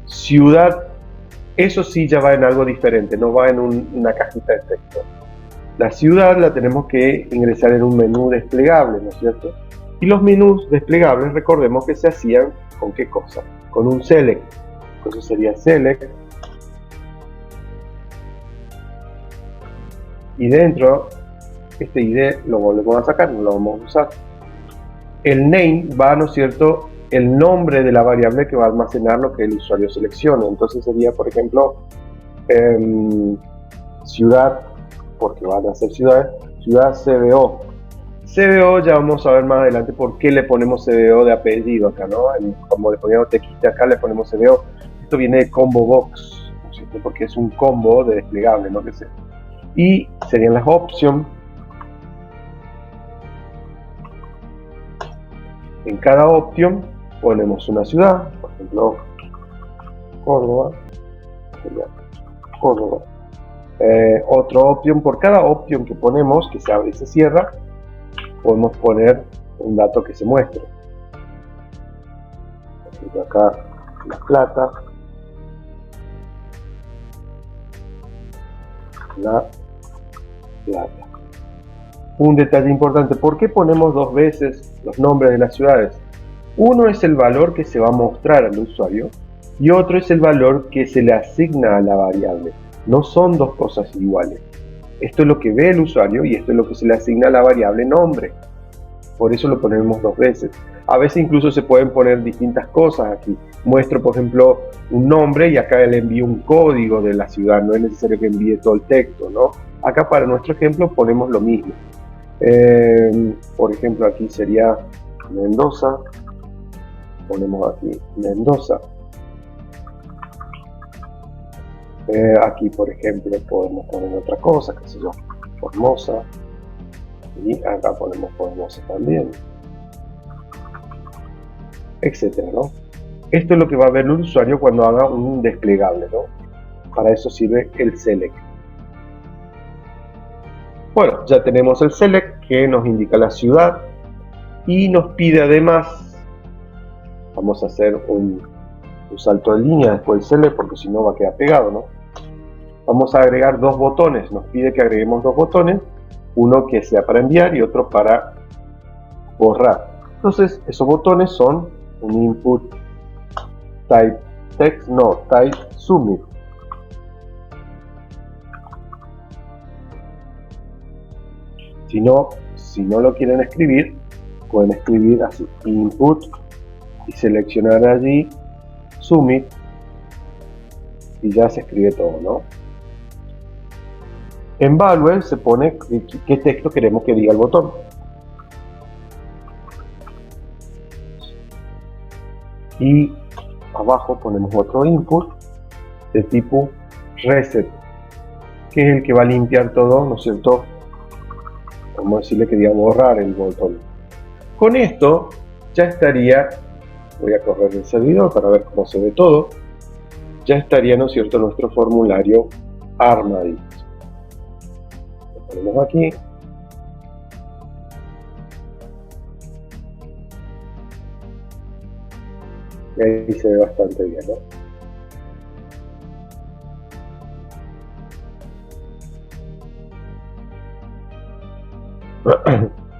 Ciudad. Eso sí ya va en algo diferente, no va en una cajita de texto. La ciudad la tenemos que ingresar en un menú desplegable, ¿no es cierto? Y los menús desplegables, recordemos que se hacían con qué cosa, con un select. Entonces sería select. Y dentro, este ID lo volvemos a sacar, no lo vamos a usar. El name va, ¿no es cierto?, el nombre de la variable que va a almacenar lo que el usuario seleccione. Entonces sería, por ejemplo, ciudad, porque van a ser ciudades, ciudad CBO. CBO ya vamos a ver más adelante por qué le ponemos CBO de apellido acá, ¿no? Como le poníamos TXT acá, le ponemos CBO. Esto viene de combo box, ¿no es cierto? Porque es un combo de desplegable, ¿no? Que sé. Y serían las options. En cada option ponemos una ciudad, por ejemplo, Córdoba. Córdoba. Otro option, por cada option que ponemos, que se abre y se cierra, podemos poner un dato que se muestre. Por ejemplo, acá La Plata. La Plata. Un detalle importante, ¿por qué ponemos 2 veces los nombres de las ciudades? Uno es el valor que se va a mostrar al usuario y otro es el valor que se le asigna a la variable. No son dos cosas iguales. Esto es lo que ve el usuario y esto es lo que se le asigna a la variable nombre. Por eso lo ponemos 2 veces. A veces incluso se pueden poner distintas cosas aquí. Muestro, por ejemplo, un nombre y acá le envío un código de la ciudad. No es necesario que envíe todo el texto, ¿no? Acá para nuestro ejemplo ponemos lo mismo. Por ejemplo, aquí sería Mendoza. Ponemos aquí Mendoza. Aquí, por ejemplo, podemos poner otra cosa, qué sé yo, Formosa. Y acá ponemos Formosa también. Etcétera, ¿no? Esto es lo que va a ver el usuario cuando haga un desplegable, ¿no? Para eso sirve el select. Bueno, ya tenemos el select que nos indica la ciudad y nos pide además, vamos a hacer un salto de línea después del select porque si no va a quedar pegado, ¿no? Vamos a agregar 2 botones, nos pide que agreguemos 2 botones, uno que sea para enviar y otro para borrar. Entonces esos botones son un input type text, no, type submit. Si no lo quieren escribir, pueden escribir así, input, y seleccionar allí submit, y ya se escribe todo, ¿no? En Value se pone qué texto queremos que diga el botón. Y abajo ponemos otro input de tipo reset, que es el que va a limpiar todo, ¿no es cierto? Vamos a decirle que diga borrar el botón. Con esto ya estaría, voy a correr el servidor para ver cómo se ve todo, ya estaría, ¿no es cierto?, nuestro formulario armadito. Lo ponemos aquí. Y ahí se ve bastante bien, ¿no?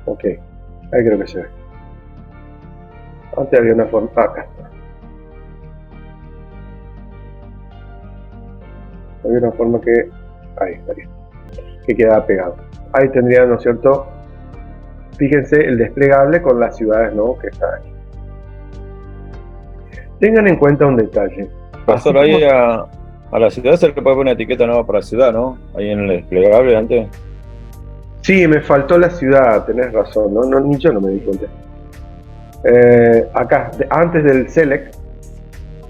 Ok, ahí creo que se ve. Antes había una forma, acá está. Había una forma que, ahí estaría, que quedaba pegado. Ahí tendría, ¿no es cierto? Fíjense el desplegable con las ciudades, ¿no?, que están aquí. Tengan en cuenta un detalle. Pastor, ahí a la ciudad se le puede poner una etiqueta nueva para la ciudad, ¿no? Ahí en el desplegable antes. Sí, me faltó la ciudad, tenés razón, ni yo no me di cuenta. Acá, antes del select,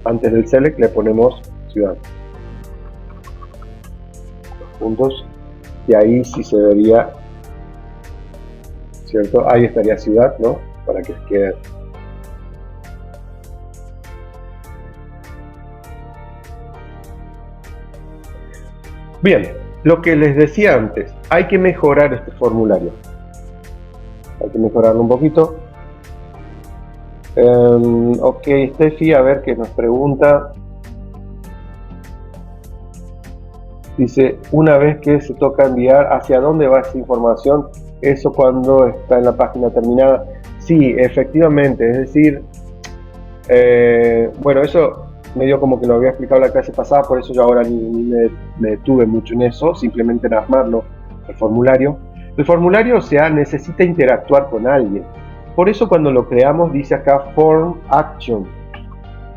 antes del select le ponemos ciudad. Puntos. Y ahí sí se vería, ¿cierto? Ahí estaría ciudad, ¿no? Para que quede. Bien, lo que les decía antes, hay que mejorar este formulario. Hay que mejorarlo un poquito. Ok, Steffi, a ver qué nos pregunta. Dice, una vez que se toca enviar, ¿hacia dónde va esa información? Eso cuando está en la página terminada. Sí, efectivamente, es decir, bueno, eso medio como que lo había explicado la clase pasada, por eso yo ahora ni me detuve mucho en eso, simplemente en armarlo, el formulario. El formulario, o sea, necesita interactuar con alguien. Por eso cuando lo creamos dice acá Form Action.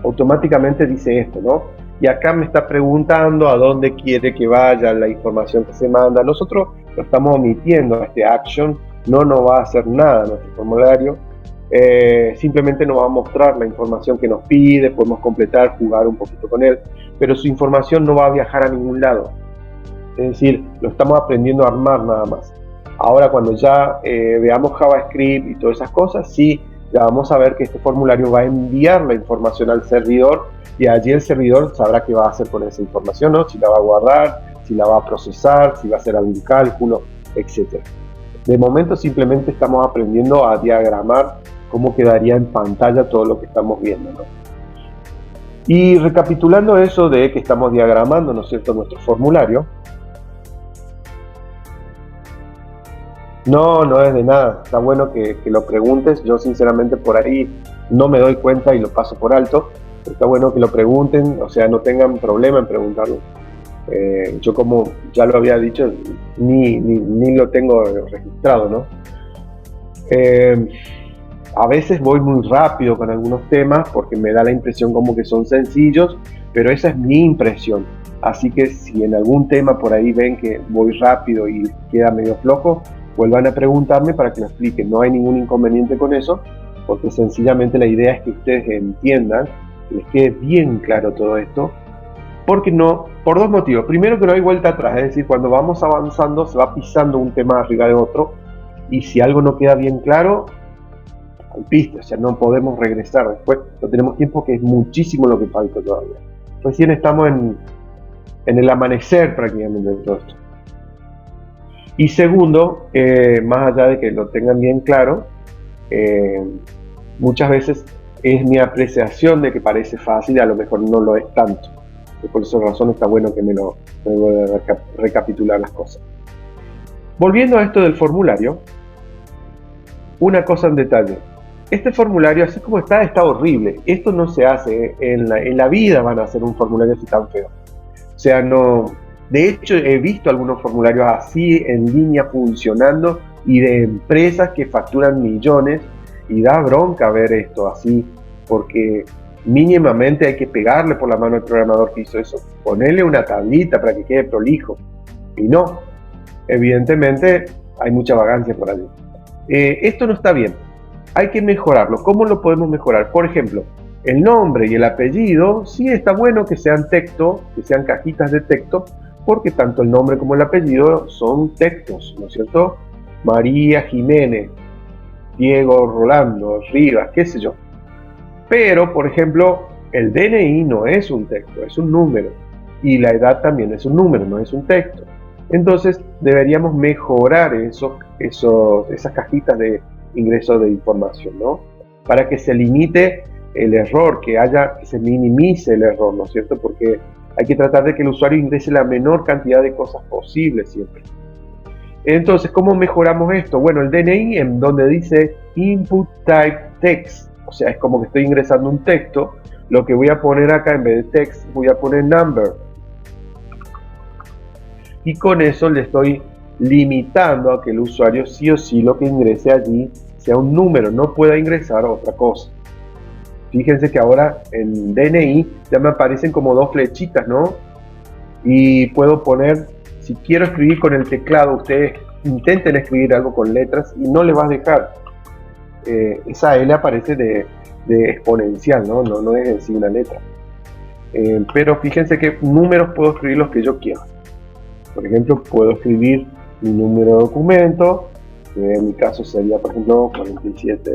Automáticamente dice esto, ¿no? Y acá me está preguntando a dónde quiere que vaya la información que se manda. Nosotros lo estamos omitiendo, este action no nos va a hacer nada nuestro formulario. Simplemente nos va a mostrar la información que nos pide, podemos completar, jugar un poquito con él, pero su información no va a viajar a ningún lado. Es decir, lo estamos aprendiendo a armar nada más. Ahora cuando ya veamos JavaScript y todas esas cosas, sí, ya vamos a ver que este formulario va a enviar la información al servidor y allí el servidor sabrá qué va a hacer con esa información, ¿no? Si la va a guardar, si la va a procesar, si va a hacer algún cálculo, etc. De momento simplemente estamos aprendiendo a diagramar cómo quedaría en pantalla todo lo que estamos viendo, ¿no? Y recapitulando eso de que estamos diagramando, ¿no es cierto?, nuestro formulario. No es de nada, está bueno que lo preguntes. Yo sinceramente por ahí no me doy cuenta y lo paso por alto. Está bueno que lo pregunten, o sea, no tengan problema en preguntarlo. Yo, como ya lo había dicho, ni lo tengo registrado, ¿no? A veces voy muy rápido con algunos temas porque me da la impresión como que son sencillos, pero esa es mi impresión. Así que si en algún tema por ahí ven que voy rápido y queda medio flojo, vuelvan a preguntarme para que lo explique. No hay ningún inconveniente con eso, porque sencillamente la idea es que ustedes entiendan, que les quede bien claro todo esto, porque no, por dos motivos. Primero, que no hay vuelta atrás, es decir, cuando vamos avanzando se va pisando un tema arriba de otro, y si algo no queda bien claro, al piste, o sea, no podemos regresar después, no tenemos tiempo, que es muchísimo lo que falta todavía. Recién estamos en el amanecer prácticamente de todo esto. Y segundo, más allá de que lo tengan bien claro, muchas veces es mi apreciación de que parece fácil y a lo mejor no lo es tanto. Y por esa razón está bueno que me voy a recapitular las cosas. Volviendo a esto del formulario, una cosa en detalle. Este formulario, así como está horrible. Esto no se hace, en la vida van a hacer un formulario así tan feo. O sea, no... De hecho, he visto algunos formularios así en línea funcionando y de empresas que facturan millones, y da bronca ver esto así, porque mínimamente hay que pegarle por la mano al programador que hizo eso, ponerle una tablita para que quede prolijo, y no, evidentemente hay mucha vagancia por allí. Esto no está bien, hay que mejorarlo. ¿Cómo lo podemos mejorar? Por ejemplo, el nombre y el apellido, sí está bueno que sean texto, que sean cajitas de texto, porque tanto el nombre como el apellido son textos, ¿no es cierto? María Jiménez, Diego Rolando, Rivas, qué sé yo. Pero, por ejemplo, el DNI no es un texto, es un número. Y la edad también es un número, no es un texto. Entonces, deberíamos mejorar esas cajitas de ingreso de información, ¿no? Para que se limite el error, que se minimice el error, ¿no es cierto? Porque hay que tratar de que el usuario ingrese la menor cantidad de cosas posible siempre. Entonces, ¿cómo mejoramos esto? Bueno, el DNI, en donde dice Input Type Text, o sea, es como que estoy ingresando un texto. Lo que voy a poner acá, en vez de text, voy a poner number. Y con eso le estoy limitando a que el usuario sí o sí lo que ingrese allí sea un número, no pueda ingresar otra cosa. Fíjense que ahora en DNI ya me aparecen como dos flechitas, ¿no? Y puedo poner, si quiero escribir con el teclado, ustedes intenten escribir algo con letras y no le va a dejar. Esa L aparece de exponencial, ¿no? No es en sí una letra. pero fíjense que números puedo escribir los que yo quiera. Por ejemplo, puedo escribir mi número de documento, que en mi caso sería, por ejemplo, 47.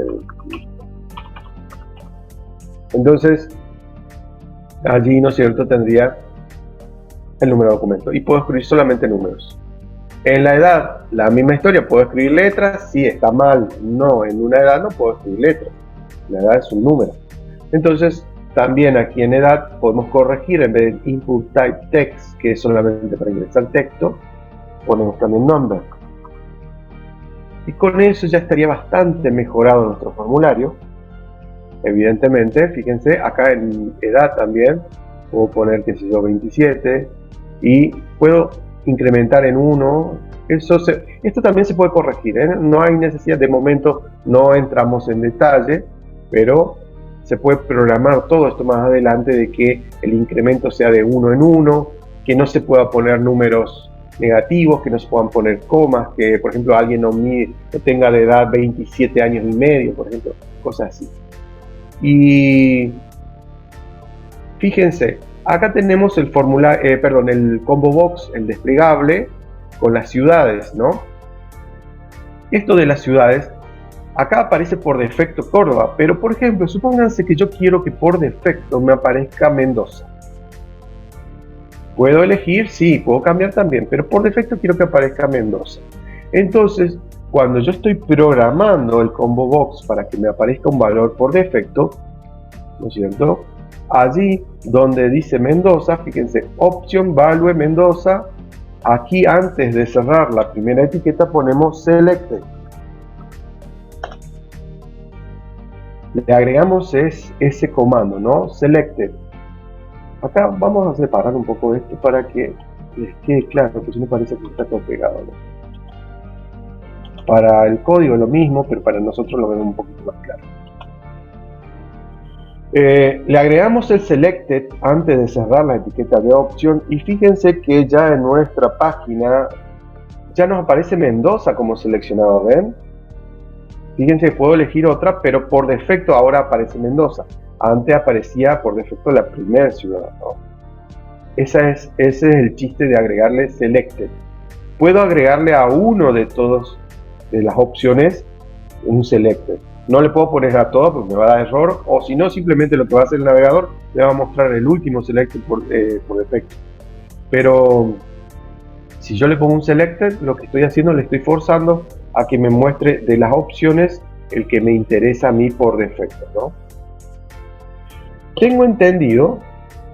Entonces, allí, ¿no es cierto?, tendría el número de documento. Y puedo escribir solamente números. En la edad, la misma historia. ¿Puedo escribir letras? Sí, está mal. No, en una edad no puedo escribir letras. La edad es un número. Entonces, también aquí en edad podemos corregir, en vez de input type text, que es solamente para ingresar texto, ponemos también number. Y con eso ya estaría bastante mejorado nuestro formulario. Evidentemente, fíjense, acá en edad también puedo poner, qué sé yo, 27, y puedo incrementar en 1. Esto también se puede corregir, ¿eh? No hay necesidad, de momento no entramos en detalle, pero se puede programar todo esto más adelante, de que el incremento sea de 1 en 1, que no se pueda poner números negativos, que no se puedan poner comas, que por ejemplo alguien no tenga de edad 27 años y medio, por ejemplo, cosas así. Y fíjense, acá tenemos el el combo box, el desplegable con las ciudades, ¿no? Esto de las ciudades, acá aparece por defecto Córdoba, pero por ejemplo, supónganse que yo quiero que por defecto me aparezca Mendoza. ¿Puedo elegir? Sí, puedo cambiar también, pero por defecto quiero que aparezca Mendoza. Entonces, cuando yo estoy programando el combo box para que me aparezca un valor por defecto, ¿no es cierto?, allí donde dice Mendoza, fíjense, option value Mendoza, aquí antes de cerrar la primera etiqueta ponemos selected. Le agregamos ese comando, ¿no? Selected. Acá vamos a separar un poco esto para que les quede claro, porque si no parece que está todo pegado, ¿no? Para el código lo mismo, pero para nosotros lo vemos un poquito más claro. Le agregamos el selected antes de cerrar la etiqueta de option, y fíjense que ya en nuestra página ya nos aparece Mendoza como seleccionado, ¿ven? Fíjense que puedo elegir otra, pero por defecto ahora aparece Mendoza. Antes aparecía por defecto la primera ciudad, ¿no? Ese es el chiste de agregarle selected. Puedo agregarle a uno de todas las opciones un selected. No le puedo poner a todas porque me va a dar error, o si no, simplemente lo que va a hacer el navegador le va a mostrar el último selected por defecto. Pero si yo le pongo un selected, lo que estoy haciendo, le estoy forzando a que me muestre de las opciones el que me interesa a mí por defecto, ¿no? Tengo entendido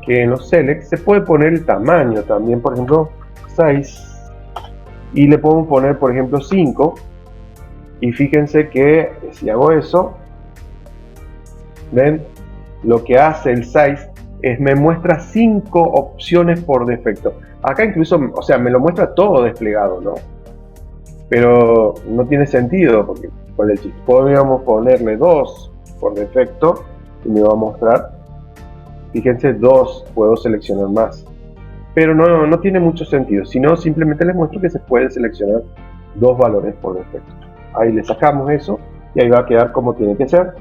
que en los select se puede poner el tamaño también, por ejemplo, 6, y le puedo poner, por ejemplo, 5, y fíjense que si hago eso, ven, lo que hace el size es me muestra 5 opciones por defecto. Acá incluso, o sea, me lo muestra todo desplegado, ¿no? Pero no tiene sentido, porque con el chip podríamos ponerle 2 por defecto y me va a mostrar, fíjense, 2, puedo seleccionar más, pero no tiene mucho sentido, sino simplemente les muestro que se puede seleccionar 2 valores por defecto. Ahí le sacamos eso y ahí va a quedar como tiene que ser,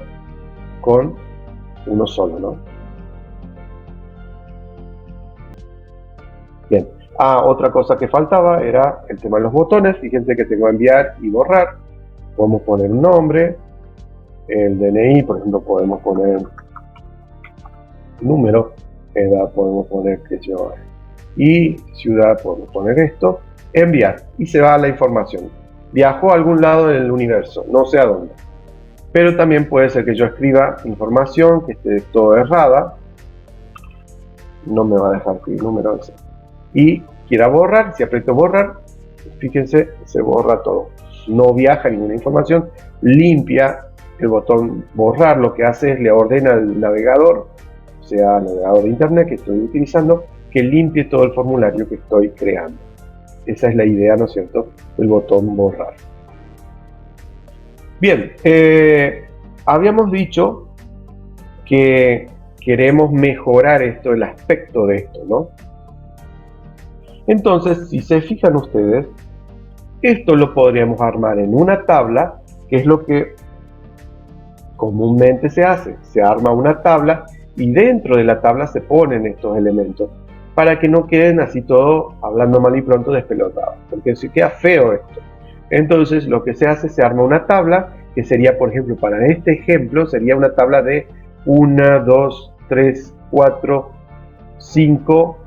con uno solo, ¿no? Bien. Otra cosa que faltaba era el tema de los botones. Fíjense que tengo enviar y borrar. Podemos poner un nombre, el DNI, por ejemplo, podemos poner número, edad podemos poner que yo, y ciudad podemos poner esto, enviar, y se va la información. Viajó a algún lado del universo, no sé a dónde. Pero también puede ser que yo escriba información que esté todo errada, no me va a dejar escribir número ese, y quiera borrar. Si aprieto borrar, fíjense, se borra todo, no viaja ninguna información, limpia. El botón borrar lo que hace es le ordena al navegador, o sea, al navegador de internet que estoy utilizando, que limpie todo el formulario que estoy creando. Esa es la idea, ¿no es cierto?, del botón borrar. Bien, habíamos dicho que queremos mejorar esto, el aspecto de esto, ¿no? Entonces, si se fijan ustedes, esto lo podríamos armar en una tabla, que es lo que comúnmente se hace. Se arma una tabla y dentro de la tabla se ponen estos elementos para que no queden así todo, hablando mal y pronto, despelotados, porque si queda feo esto. Entonces lo que se hace, se arma una tabla que sería, por ejemplo, para este ejemplo, sería una tabla de 1, 2, 3, 4, 5,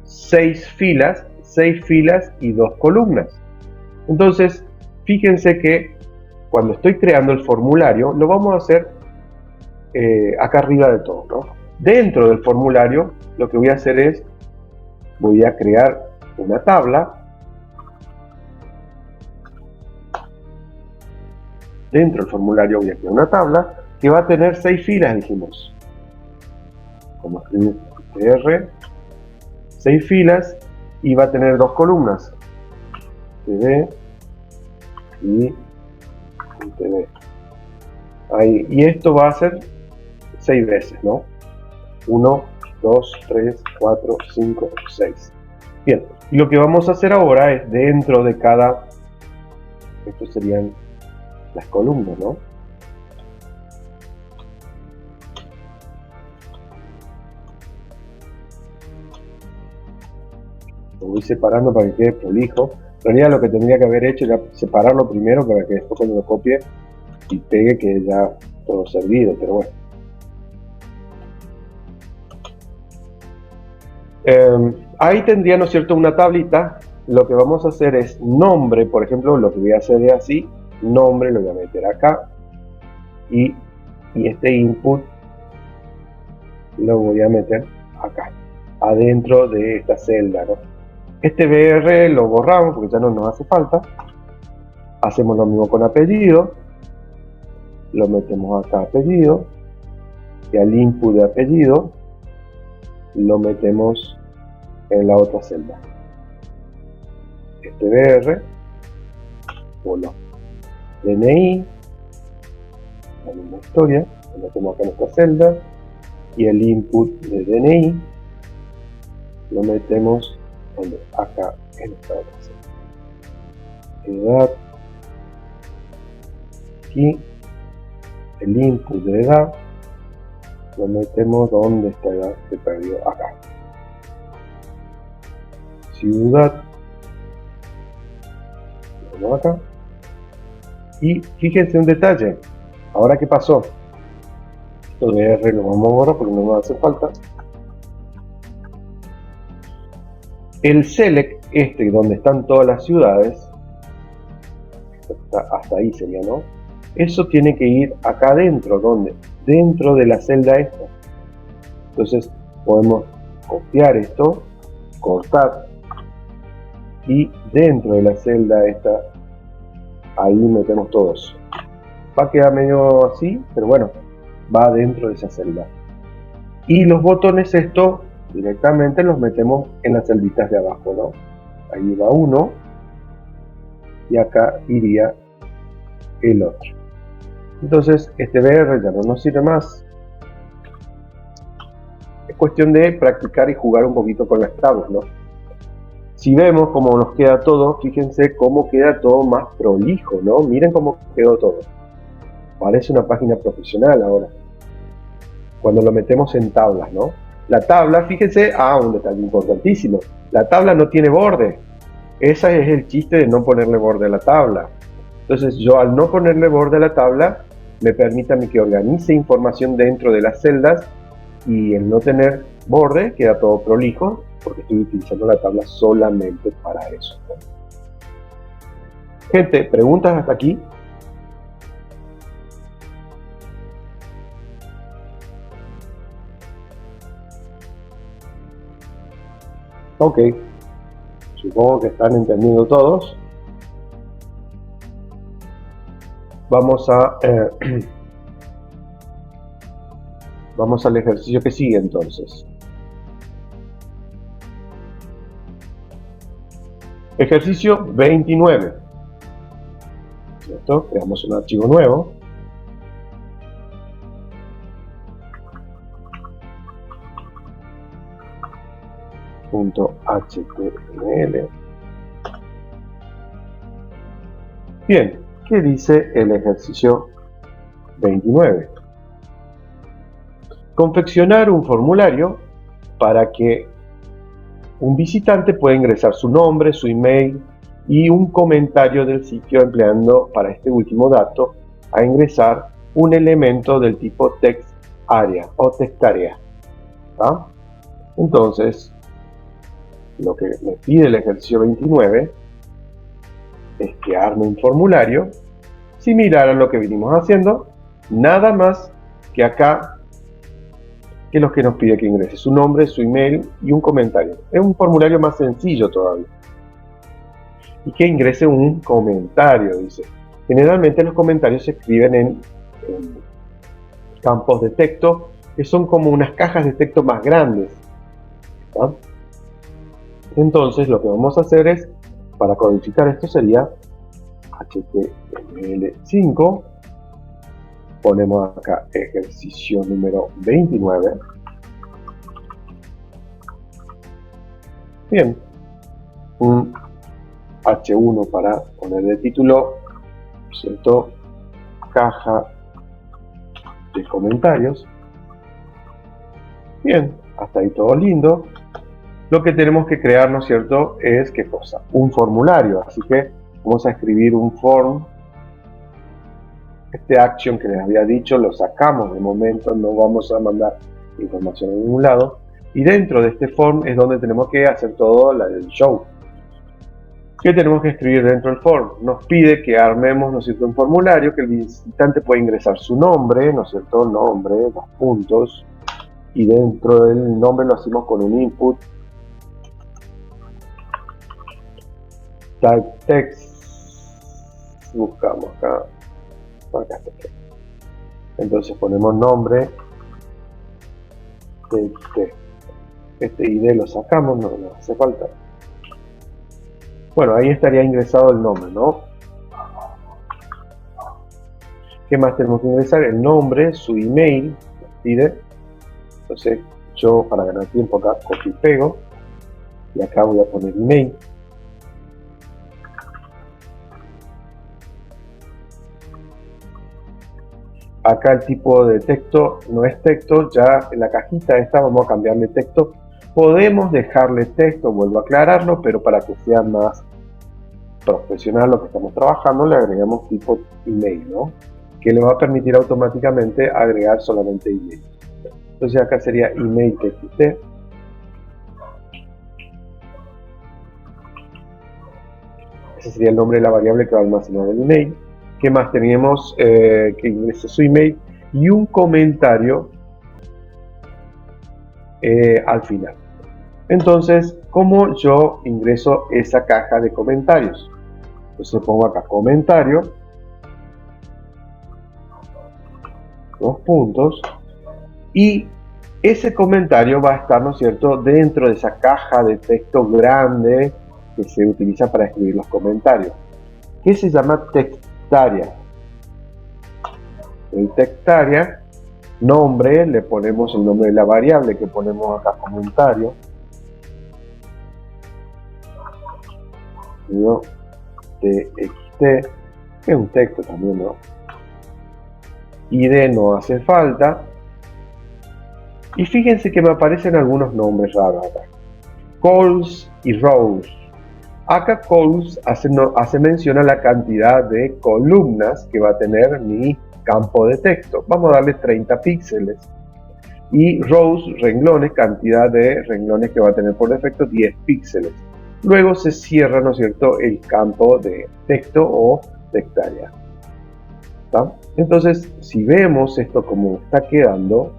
6 filas y 2 columnas. Entonces, fíjense que cuando estoy creando el formulario, lo vamos a hacer acá arriba de todo, ¿no? Dentro del formulario, lo que voy a hacer es, voy a crear una tabla. Dentro del formulario voy a crear una tabla que va a tener 6 filas, dijimos. Como escribir tr, 6 filas, y va a tener 2 columnas, td y td. Ahí, y esto va a ser 6 veces, ¿no? 1, 2, 3, 4, 5, 6. Bien, y lo que vamos a hacer ahora es dentro de cada, estos serían las columnas, ¿no? Lo voy separando para que quede prolijo. En realidad lo que tendría que haber hecho era separarlo primero para que después cuando lo copie y pegue quede ya todo servido, pero bueno. Ahí tendría, ¿no es cierto?, una tablita. Lo que vamos a hacer es nombre, por ejemplo, lo que voy a hacer es así, nombre lo voy a meter acá y este input lo voy a meter acá, adentro de esta celda, ¿no? Este BR lo borramos porque ya no nos hace falta. Hacemos lo mismo con apellido, lo metemos acá apellido, y al input de apellido lo metemos en la otra celda. Este BR, bueno, DNI, la misma historia, lo metemos acá en esta celda, y el input de DNI lo metemos acá en esta otra celda. Edad, aquí, el input de edad lo metemos donde esta edad se perdió, acá. Ciudad, lo ponemos acá. Y fíjense un detalle, ahora qué pasó, esto de R lo vamos a borrar porque no nos hace falta. El select, donde están todas las ciudades, hasta ahí sería, ¿no? Eso tiene que ir acá adentro, ¿dónde? Dentro de la celda esta. Entonces podemos copiar esto, cortar, y dentro de la celda esta, ahí metemos todos. Va a quedar medio así, pero bueno, va dentro de esa celda. Y los botones esto directamente los metemos en las celditas de abajo, ¿no? Ahí va uno y acá iría el otro. Entonces este BR ya no nos sirve más. Es cuestión de practicar y jugar un poquito con las tablas, ¿no? Si vemos cómo nos queda todo, fíjense cómo queda todo más prolijo, ¿no? Miren cómo quedó todo. Parece una página profesional ahora. Cuando lo metemos en tablas, ¿no? La tabla, fíjense, un detalle importantísimo. La tabla no tiene borde. Ese es el chiste de no ponerle borde a la tabla. Entonces yo al no ponerle borde a la tabla, me permite a mí que organice información dentro de las celdas, y el no tener borde queda todo prolijo porque estoy utilizando la tabla solamente para eso, ¿no? Gente, ¿preguntas hasta aquí? Ok, supongo que están entendiendo todos. Vamos al ejercicio que sigue entonces. Ejercicio 29. ¿Cierto? Creamos un archivo nuevo. .html. Bien, ¿qué dice el ejercicio 29? confeccionar un formulario para que un visitante pueda ingresar su nombre, su email y un comentario del sitio, empleando para este último dato a ingresar un elemento del tipo text area o text area. ¿Ah? Entonces, lo que me pide el ejercicio 29 es que arme un formulario similar a lo que vinimos haciendo, nada más que acá, que es lo que nos pide que ingrese su nombre, su email y un comentario. Es un formulario más sencillo todavía. Y que ingrese un comentario, dice. Generalmente los comentarios se escriben en campos de texto, que son como unas cajas de texto más grandes. ¿Ah? Entonces lo que vamos a hacer es, para codificar esto sería HTML5, ponemos acá ejercicio número 29. Bien, un H1 para poner de título, ¿cierto? Caja de comentarios. Bien, hasta ahí todo lindo. Lo que tenemos que crear, ¿no es cierto?, es, ¿qué cosa? Un formulario. Así que vamos a escribir un form. Este action que les había dicho lo sacamos de momento, no vamos a mandar información a ningún lado. Y dentro de este form es donde tenemos que hacer todo el show. ¿Qué tenemos que escribir dentro del form? Nos pide que armemos, ¿no es cierto?, un formulario que el visitante puede ingresar su nombre, ¿no es cierto?, nombre, 2 puntos, y dentro del nombre lo hacemos con un input type text. Buscamos acá está. Entonces ponemos nombre de texto. Este ID lo sacamos, no hace falta. Bueno, ahí estaría ingresado el nombre, ¿no? ¿Qué más tenemos que ingresar? El nombre, su email, ID. Entonces yo, para ganar tiempo, acá copio y pego, y acá voy a poner email. Acá el tipo de texto no es texto, ya en la cajita esta vamos a cambiarle texto. Podemos dejarle texto, vuelvo a aclararlo, pero para que sea más profesional lo que estamos trabajando, le agregamos tipo email, ¿no? Que le va a permitir automáticamente agregar solamente email. Entonces acá sería email txt. Ese sería el nombre de la variable que va a almacenar el email. ¿Qué más teníamos? Que ingrese su email y un comentario al final. Entonces, ¿cómo yo ingreso esa caja de comentarios? Entonces pongo acá comentario, 2 puntos, y ese comentario va a estar, ¿no es cierto?, dentro de esa caja de texto grande que se utiliza para escribir los comentarios, que se llama textaria. El textaria, nombre, le ponemos el nombre de la variable que ponemos acá, comentario. TXT, que es un texto también, ¿no? ID no hace falta. Y fíjense que me aparecen algunos nombres raros acá. Calls y rows. Acá calls hace mención a la cantidad de columnas que va a tener mi campo de texto. Vamos a darle 30 píxeles. Y rows, renglones, cantidad de renglones que va a tener por defecto 10 píxeles. Luego se cierra, ¿no es cierto?, el campo de texto o textaria. ¿Está? Entonces, si vemos esto como está quedando,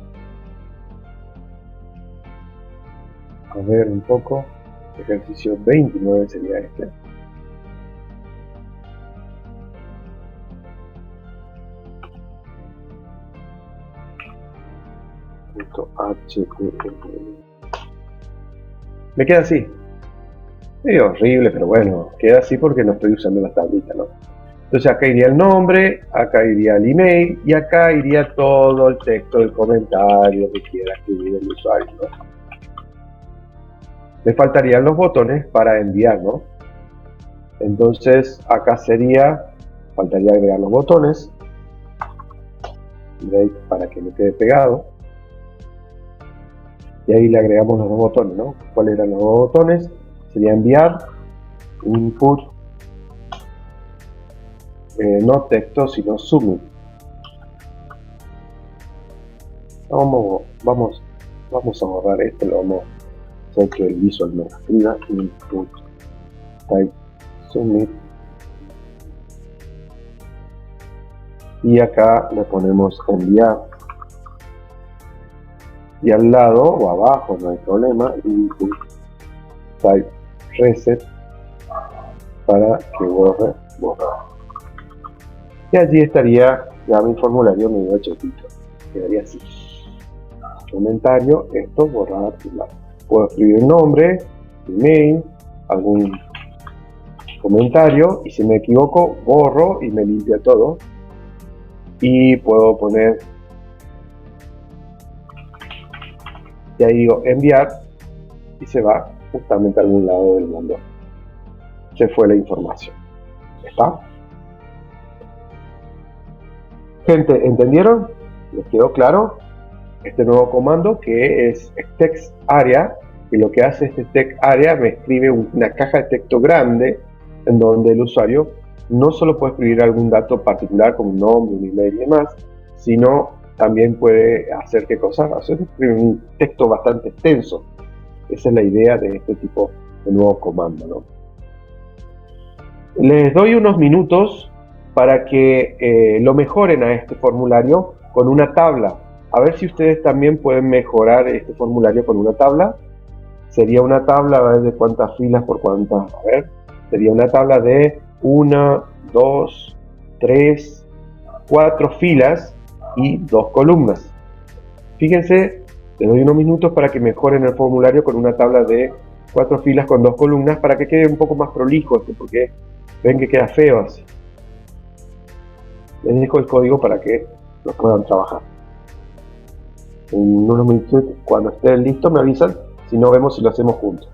a ver un poco, ejercicio 29 sería este. HTML. Me queda así. Medio horrible, pero bueno, queda así porque no estoy usando las tablitas, ¿no? Entonces acá iría el nombre, acá iría el email y acá iría todo el texto del comentario que quiera escribir el usuario, ¿no? Me faltarían los botones para enviar, ¿no? Entonces acá faltaría agregar los botones, break para que no quede pegado. y ahí le agregamos los dos botones, ¿no? ¿Cuáles eran los dos botones? Sería enviar, input, no texto, sino submit. Vamos a borrar esto, lo vamos a hacer que el visual me escriba, input, type, submit. Y acá le ponemos enviar. Y al lado o abajo, no hay problema, input, type, reset, para que borre. Y allí estaría ya mi formulario medio chetito. Quedaría así. Comentario, esto, borrar. Puedo escribir el nombre, email, algún comentario, y si me equivoco, borro y me limpia todo. Y puedo poner, y ahí digo enviar, y se va justamente a algún lado del mundo. Se fue la información. ¿Está? Gente, ¿entendieron? ¿Les quedó claro? Este nuevo comando que es text area, y lo que hace este text area me escribe una caja de texto grande en donde el usuario no solo puede escribir algún dato particular como un nombre, un email y demás, sino también puede hacer qué cosa, hacer un texto bastante extenso. Esa es la idea de este tipo de nuevo comando, ¿no? Les doy unos minutos para que lo mejoren a este formulario con una tabla. A ver si ustedes también pueden mejorar este formulario con una tabla. Sería una tabla, a ver de cuántas filas por cuántas, a ver. Sería una tabla de 1, 2, 3, 4 filas y 2 columnas. Fíjense, les doy unos minutos para que mejoren el formulario con una tabla de 4 filas con 2 columnas para que quede un poco más prolijo esto, porque ven que queda feo así. Les dejo el código para que lo puedan trabajar. En unos minutos, cuando estén listos, me avisan. Si no, vemos si lo hacemos juntos.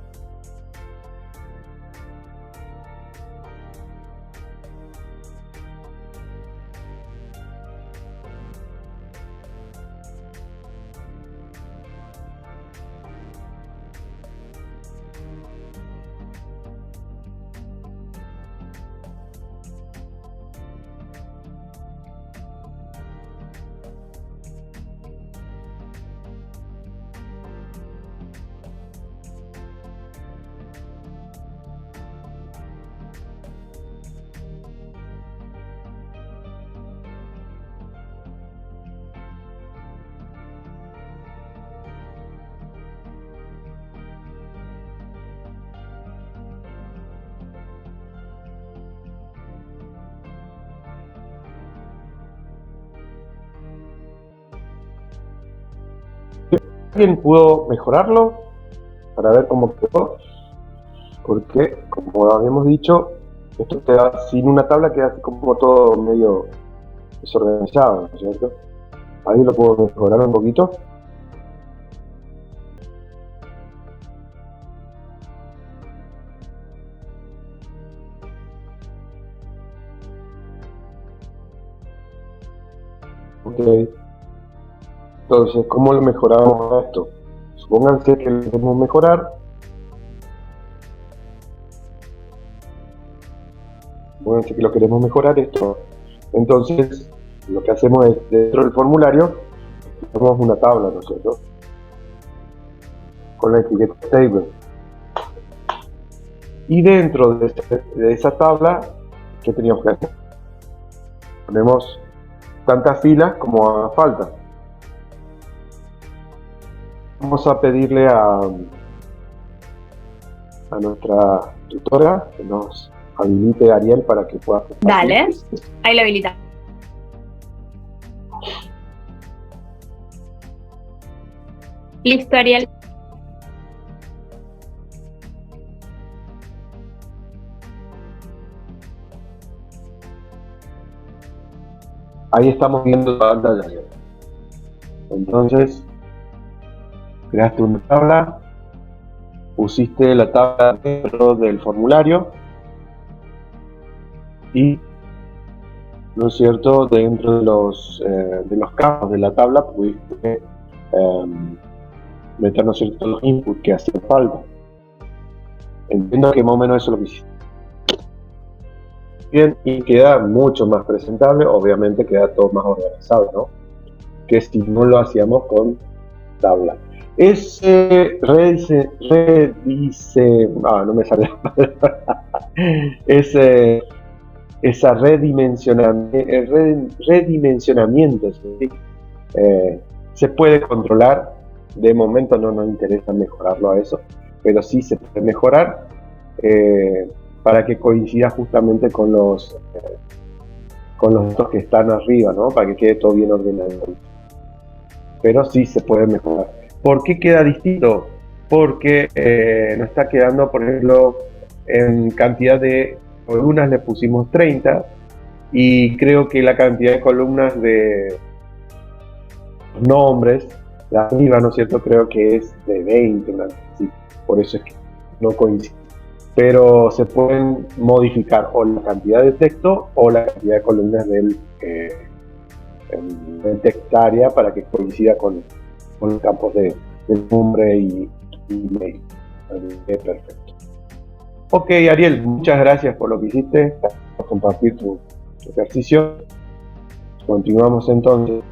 ¿Alguien pudo mejorarlo para ver cómo quedó? Porque, como habíamos dicho, esto queda sin una tabla, queda así como todo medio desorganizado, ¿no es cierto? Ahí lo puedo mejorar un poquito. Ok. Entonces, ¿cómo lo mejoramos esto? Supónganse que lo queremos mejorar. Supónganse que lo queremos mejorar esto. Entonces, lo que hacemos es, dentro del formulario, tenemos una tabla, ¿no es cierto? Con la etiqueta table. Y dentro de esa tabla, ¿qué teníamos que hacer? Ponemos tantas filas como haga falta. Vamos a pedirle a nuestra tutora que nos habilite Ariel para que pueda compartir. Dale, ahí lo habilita. Listo, Ariel. Ahí estamos viendo la pantalla, Ariel. Entonces, creaste una tabla, pusiste la tabla dentro del formulario y, ¿no es cierto?, dentro de los campos de la tabla pudiste meter, ¿no es cierto?, los inputs que hacen falta. Entiendo que más o menos eso es lo que hiciste. Bien, y queda mucho más presentable, obviamente queda todo más organizado, ¿no? Que si no lo hacíamos con tabla. Ese no me sale la palabra. Esa redimensionamiento, ¿sí? Se puede controlar. De momento no nos interesa mejorarlo a eso, pero sí se puede mejorar para que coincida justamente con los datos que están arriba, ¿no? Para que quede todo bien ordenado. Pero sí se puede mejorar. ¿Por qué queda distinto? Porque nos está quedando, por ejemplo, en cantidad de columnas le pusimos 30 y creo que la cantidad de columnas de nombres de arriba, ¿no es cierto?, creo que es de 20, ¿sí? Por eso es que no coincide. Pero se pueden modificar o la cantidad de texto o la cantidad de columnas del textaria para que coincida con los campos de nombre y mail. Perfecto. Ok, Ariel, muchas gracias por lo que hiciste, por compartir tu ejercicio. Continuamos entonces.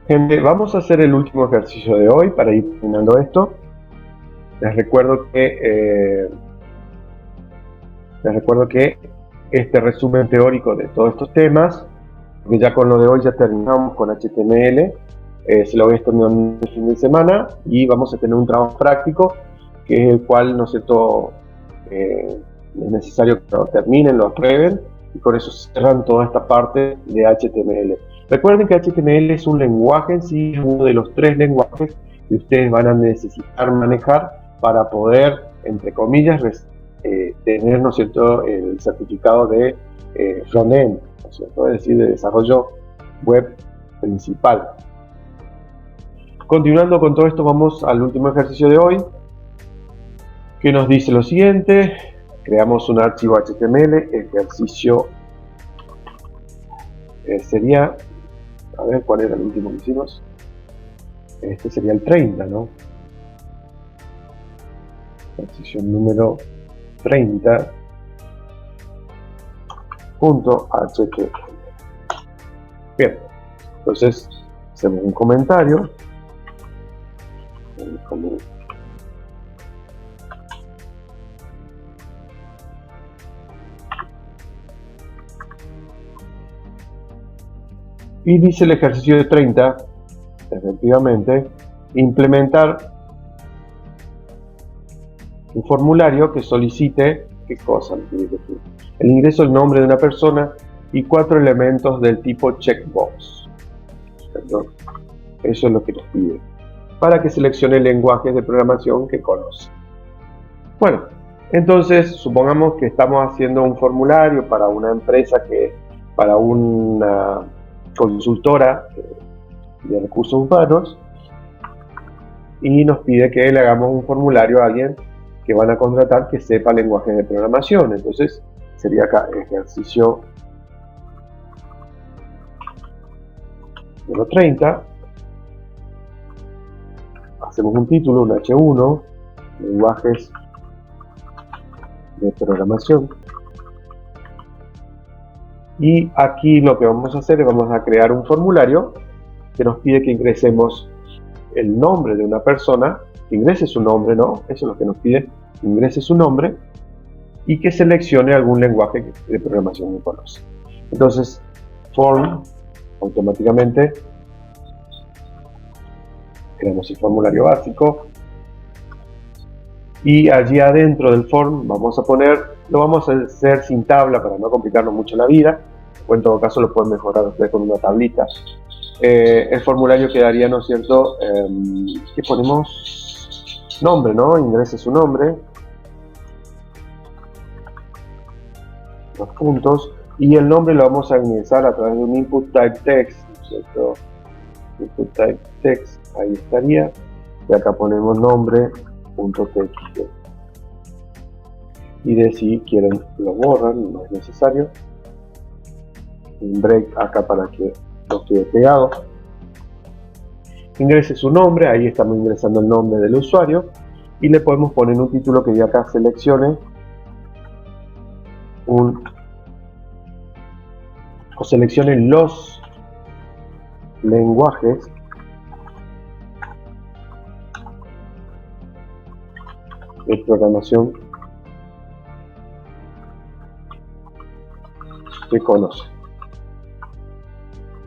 Gente, vamos a hacer el último ejercicio de hoy para ir terminando esto. Les recuerdo que este resumen teórico de todos estos temas, que ya con lo de hoy ya terminamos con HTML, se lo voy a estar dando el fin de semana y vamos a tener un trabajo práctico, que es el cual, ¿no es cierto?, es necesario que lo terminen, lo aprueben y con eso cierran toda esta parte de HTML. Recuerden que HTML es un lenguaje en sí, es uno de los 3 lenguajes que ustedes van a necesitar manejar para poder, entre comillas, tener, ¿no es cierto?, el certificado de frontend, ¿no es cierto?, es decir, de desarrollo web principal. Continuando con todo esto, vamos al último ejercicio de hoy, que nos dice lo siguiente. Creamos un archivo HTML, ejercicio sería, a ver cuál era el último que hicimos, este sería el 30, ¿no? Ejercicio número 30 .html. Bien, entonces hacemos un comentario. Y dice el ejercicio de 30, efectivamente, implementar un formulario que solicite, ¿qué cosa? El ingreso del nombre de una persona y 4 elementos del tipo checkbox. ¿Cierto? Eso es lo que nos pide, para que seleccione lenguajes de programación que conoce. Bueno, entonces supongamos que estamos haciendo un formulario para una empresa, para una consultora de recursos humanos, y nos pide que le hagamos un formulario a alguien que van a contratar que sepa lenguajes de programación. Entonces sería acá ejercicio número 30. Hacemos un título, un H1, lenguajes de programación. Y aquí lo que vamos a hacer es vamos a crear un formulario que nos pide que ingresemos el nombre de una persona, que ingrese su nombre, ¿no? Eso es lo que nos pide, ingrese su nombre y que seleccione algún lenguaje de programación que conoce. Entonces, form, automáticamente creamos el formulario básico y allí adentro del form vamos a poner, lo vamos a hacer sin tabla para no complicarnos mucho la vida, o en todo caso lo pueden mejorar ustedes con una tablita. El formulario quedaría, ¿no es cierto?, ¿qué ponemos? Nombre, ¿no? Ingrese su nombre, los puntos, y el nombre lo vamos a ingresar a través de un input type text, ¿no es cierto? Input type text, ahí estaría, y acá ponemos nombre.txt. y de si quieren lo borran, no es necesario. Un break acá para que no quede pegado. Ingrese su nombre, ahí estamos ingresando el nombre del usuario y le podemos poner un título que de acá seleccione seleccione los lenguajes de programación que conoce.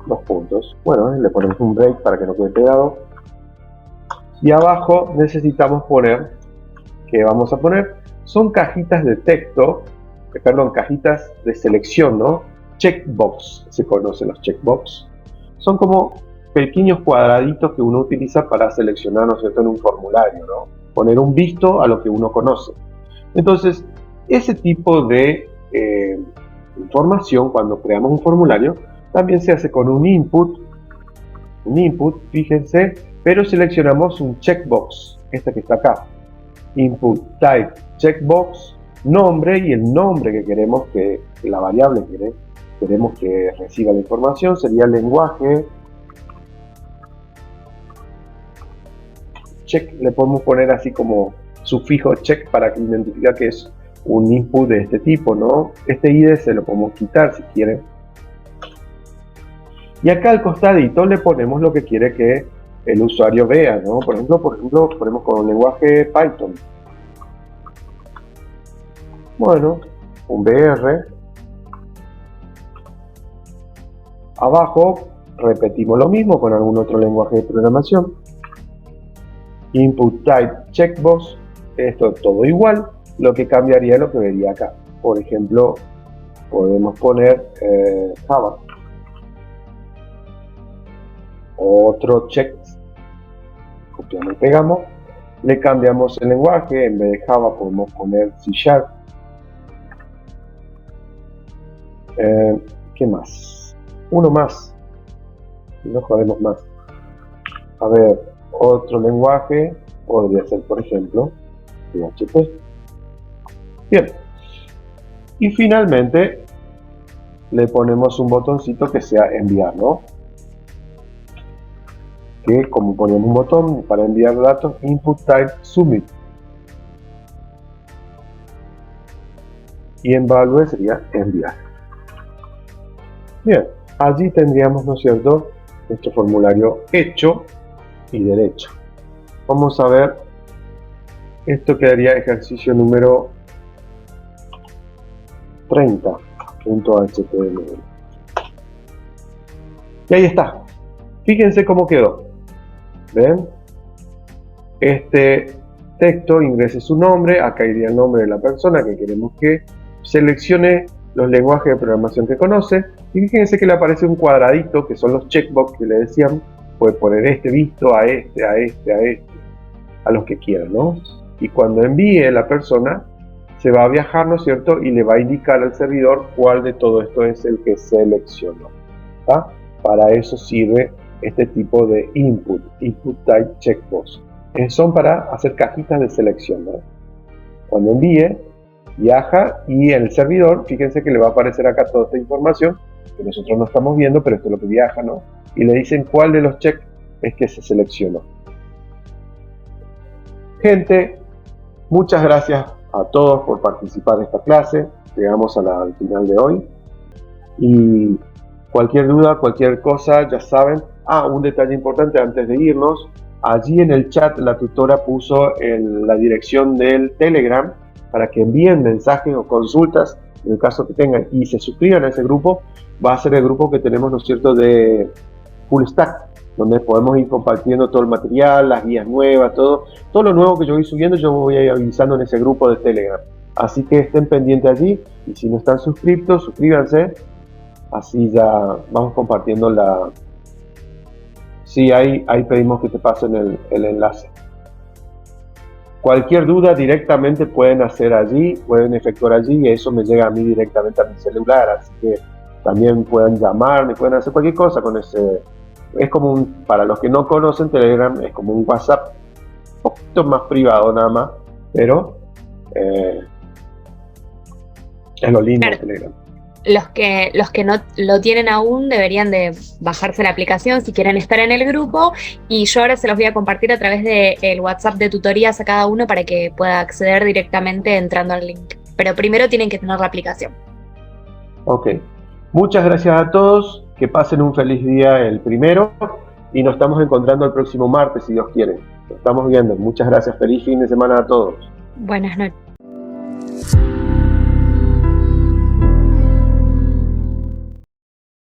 Dos puntos. Bueno, le ponemos un break para que no quede pegado. Y abajo necesitamos poner, ¿qué vamos a poner? Son cajitas de texto, perdón, cajitas de selección, ¿no? Checkbox, se conocen los checkbox. Son como pequeños cuadraditos que uno utiliza para seleccionar, ¿no es cierto?, en un formulario, ¿no? Poner un visto a lo que uno conoce. Entonces, ese tipo de información, cuando creamos un formulario, también se hace con un input, fíjense, pero seleccionamos un checkbox, este que está acá. Input type checkbox, nombre y el nombre que queremos que la variable que queremos que reciba la información sería el lenguaje. Check, le podemos poner así como sufijo check para que identifique que es un input de este tipo, ¿no? Este ID se lo podemos quitar si quieren. Y acá al costadito le ponemos lo que quiere que el usuario vea, ¿no? Por ejemplo, ponemos con un lenguaje Python. Bueno, un BR. Abajo repetimos lo mismo con algún otro lenguaje de programación. Input type checkbox. Esto es todo igual. Lo que cambiaría es lo que vería acá. Por ejemplo, podemos poner Java. Otro check. Copiamos y pegamos. Le cambiamos el lenguaje. En vez de Java podemos poner C#. ¿Qué más? Uno más. No jodemos más. A ver, otro lenguaje. Podría ser, por ejemplo, PHP. Bien. Y finalmente le ponemos un botoncito que sea enviar, ¿no? Que como ponemos un botón para enviar datos, input type submit. Y en value sería enviar. Bien, allí tendríamos, ¿no es cierto?, nuestro formulario hecho y derecho. Vamos a ver, esto quedaría ejercicio número 30.html. Y ahí está. Fíjense cómo quedó. ¿Ven? Este texto ingrese su nombre, acá iría el nombre de la persona que queremos que seleccione los lenguajes de programación que conoce, y fíjense que le aparece un cuadradito que son los checkbox que le decían. Puede poner este visto a este, a los que quieran, ¿no? Y cuando envíe la persona se va a viajar, ¿no es cierto?, y le va a indicar al servidor cuál de todo esto es el que seleccionó, ¿tá? Para eso sirve este tipo de input type checkbox. Son para hacer cajitas de selección, ¿no? Cuando envíe, viaja y en el servidor, fíjense que le va a aparecer acá toda esta información que nosotros no estamos viendo, pero esto es lo que viaja, ¿no? Y le dicen cuál de los checks es que se seleccionó. Gente, muchas gracias a todos por participar en esta clase. Llegamos al final de hoy. Y cualquier duda, cualquier cosa, ya saben. Un detalle importante antes de irnos. Allí en el chat la tutora puso la dirección del Telegram para que envíen mensajes o consultas en el caso que tengan y se suscriban a ese grupo. Va a ser el grupo que tenemos, ¿no es cierto?, de Full Stack, donde podemos ir compartiendo todo el material, las guías nuevas, todo lo nuevo que yo voy subiendo, yo voy a ir avisando en ese grupo de Telegram. Así que estén pendientes allí, y si no están suscritos, suscríbanse, así ya vamos compartiendo Sí, ahí pedimos que te pasen el enlace. Cualquier duda directamente pueden hacer allí, pueden efectuar allí, y eso me llega a mí directamente a mi celular, así que también pueden llamarme, pueden hacer cualquier cosa con ese. Es como para los que no conocen Telegram, es como un WhatsApp un poquito más privado nada más, pero Es lo lindo de Claro. Telegram. Los que no lo tienen aún deberían de bajarse la aplicación si quieren estar en el grupo, y yo ahora se los voy a compartir a través del WhatsApp de tutorías a cada uno para que pueda acceder directamente entrando al link. Pero primero tienen que tener la aplicación. Ok. Muchas gracias a todos. Que pasen un feliz día el primero. Y nos estamos encontrando el próximo martes, si Dios quiere. Nos estamos viendo. Muchas gracias. Feliz fin de semana a todos. Buenas noches.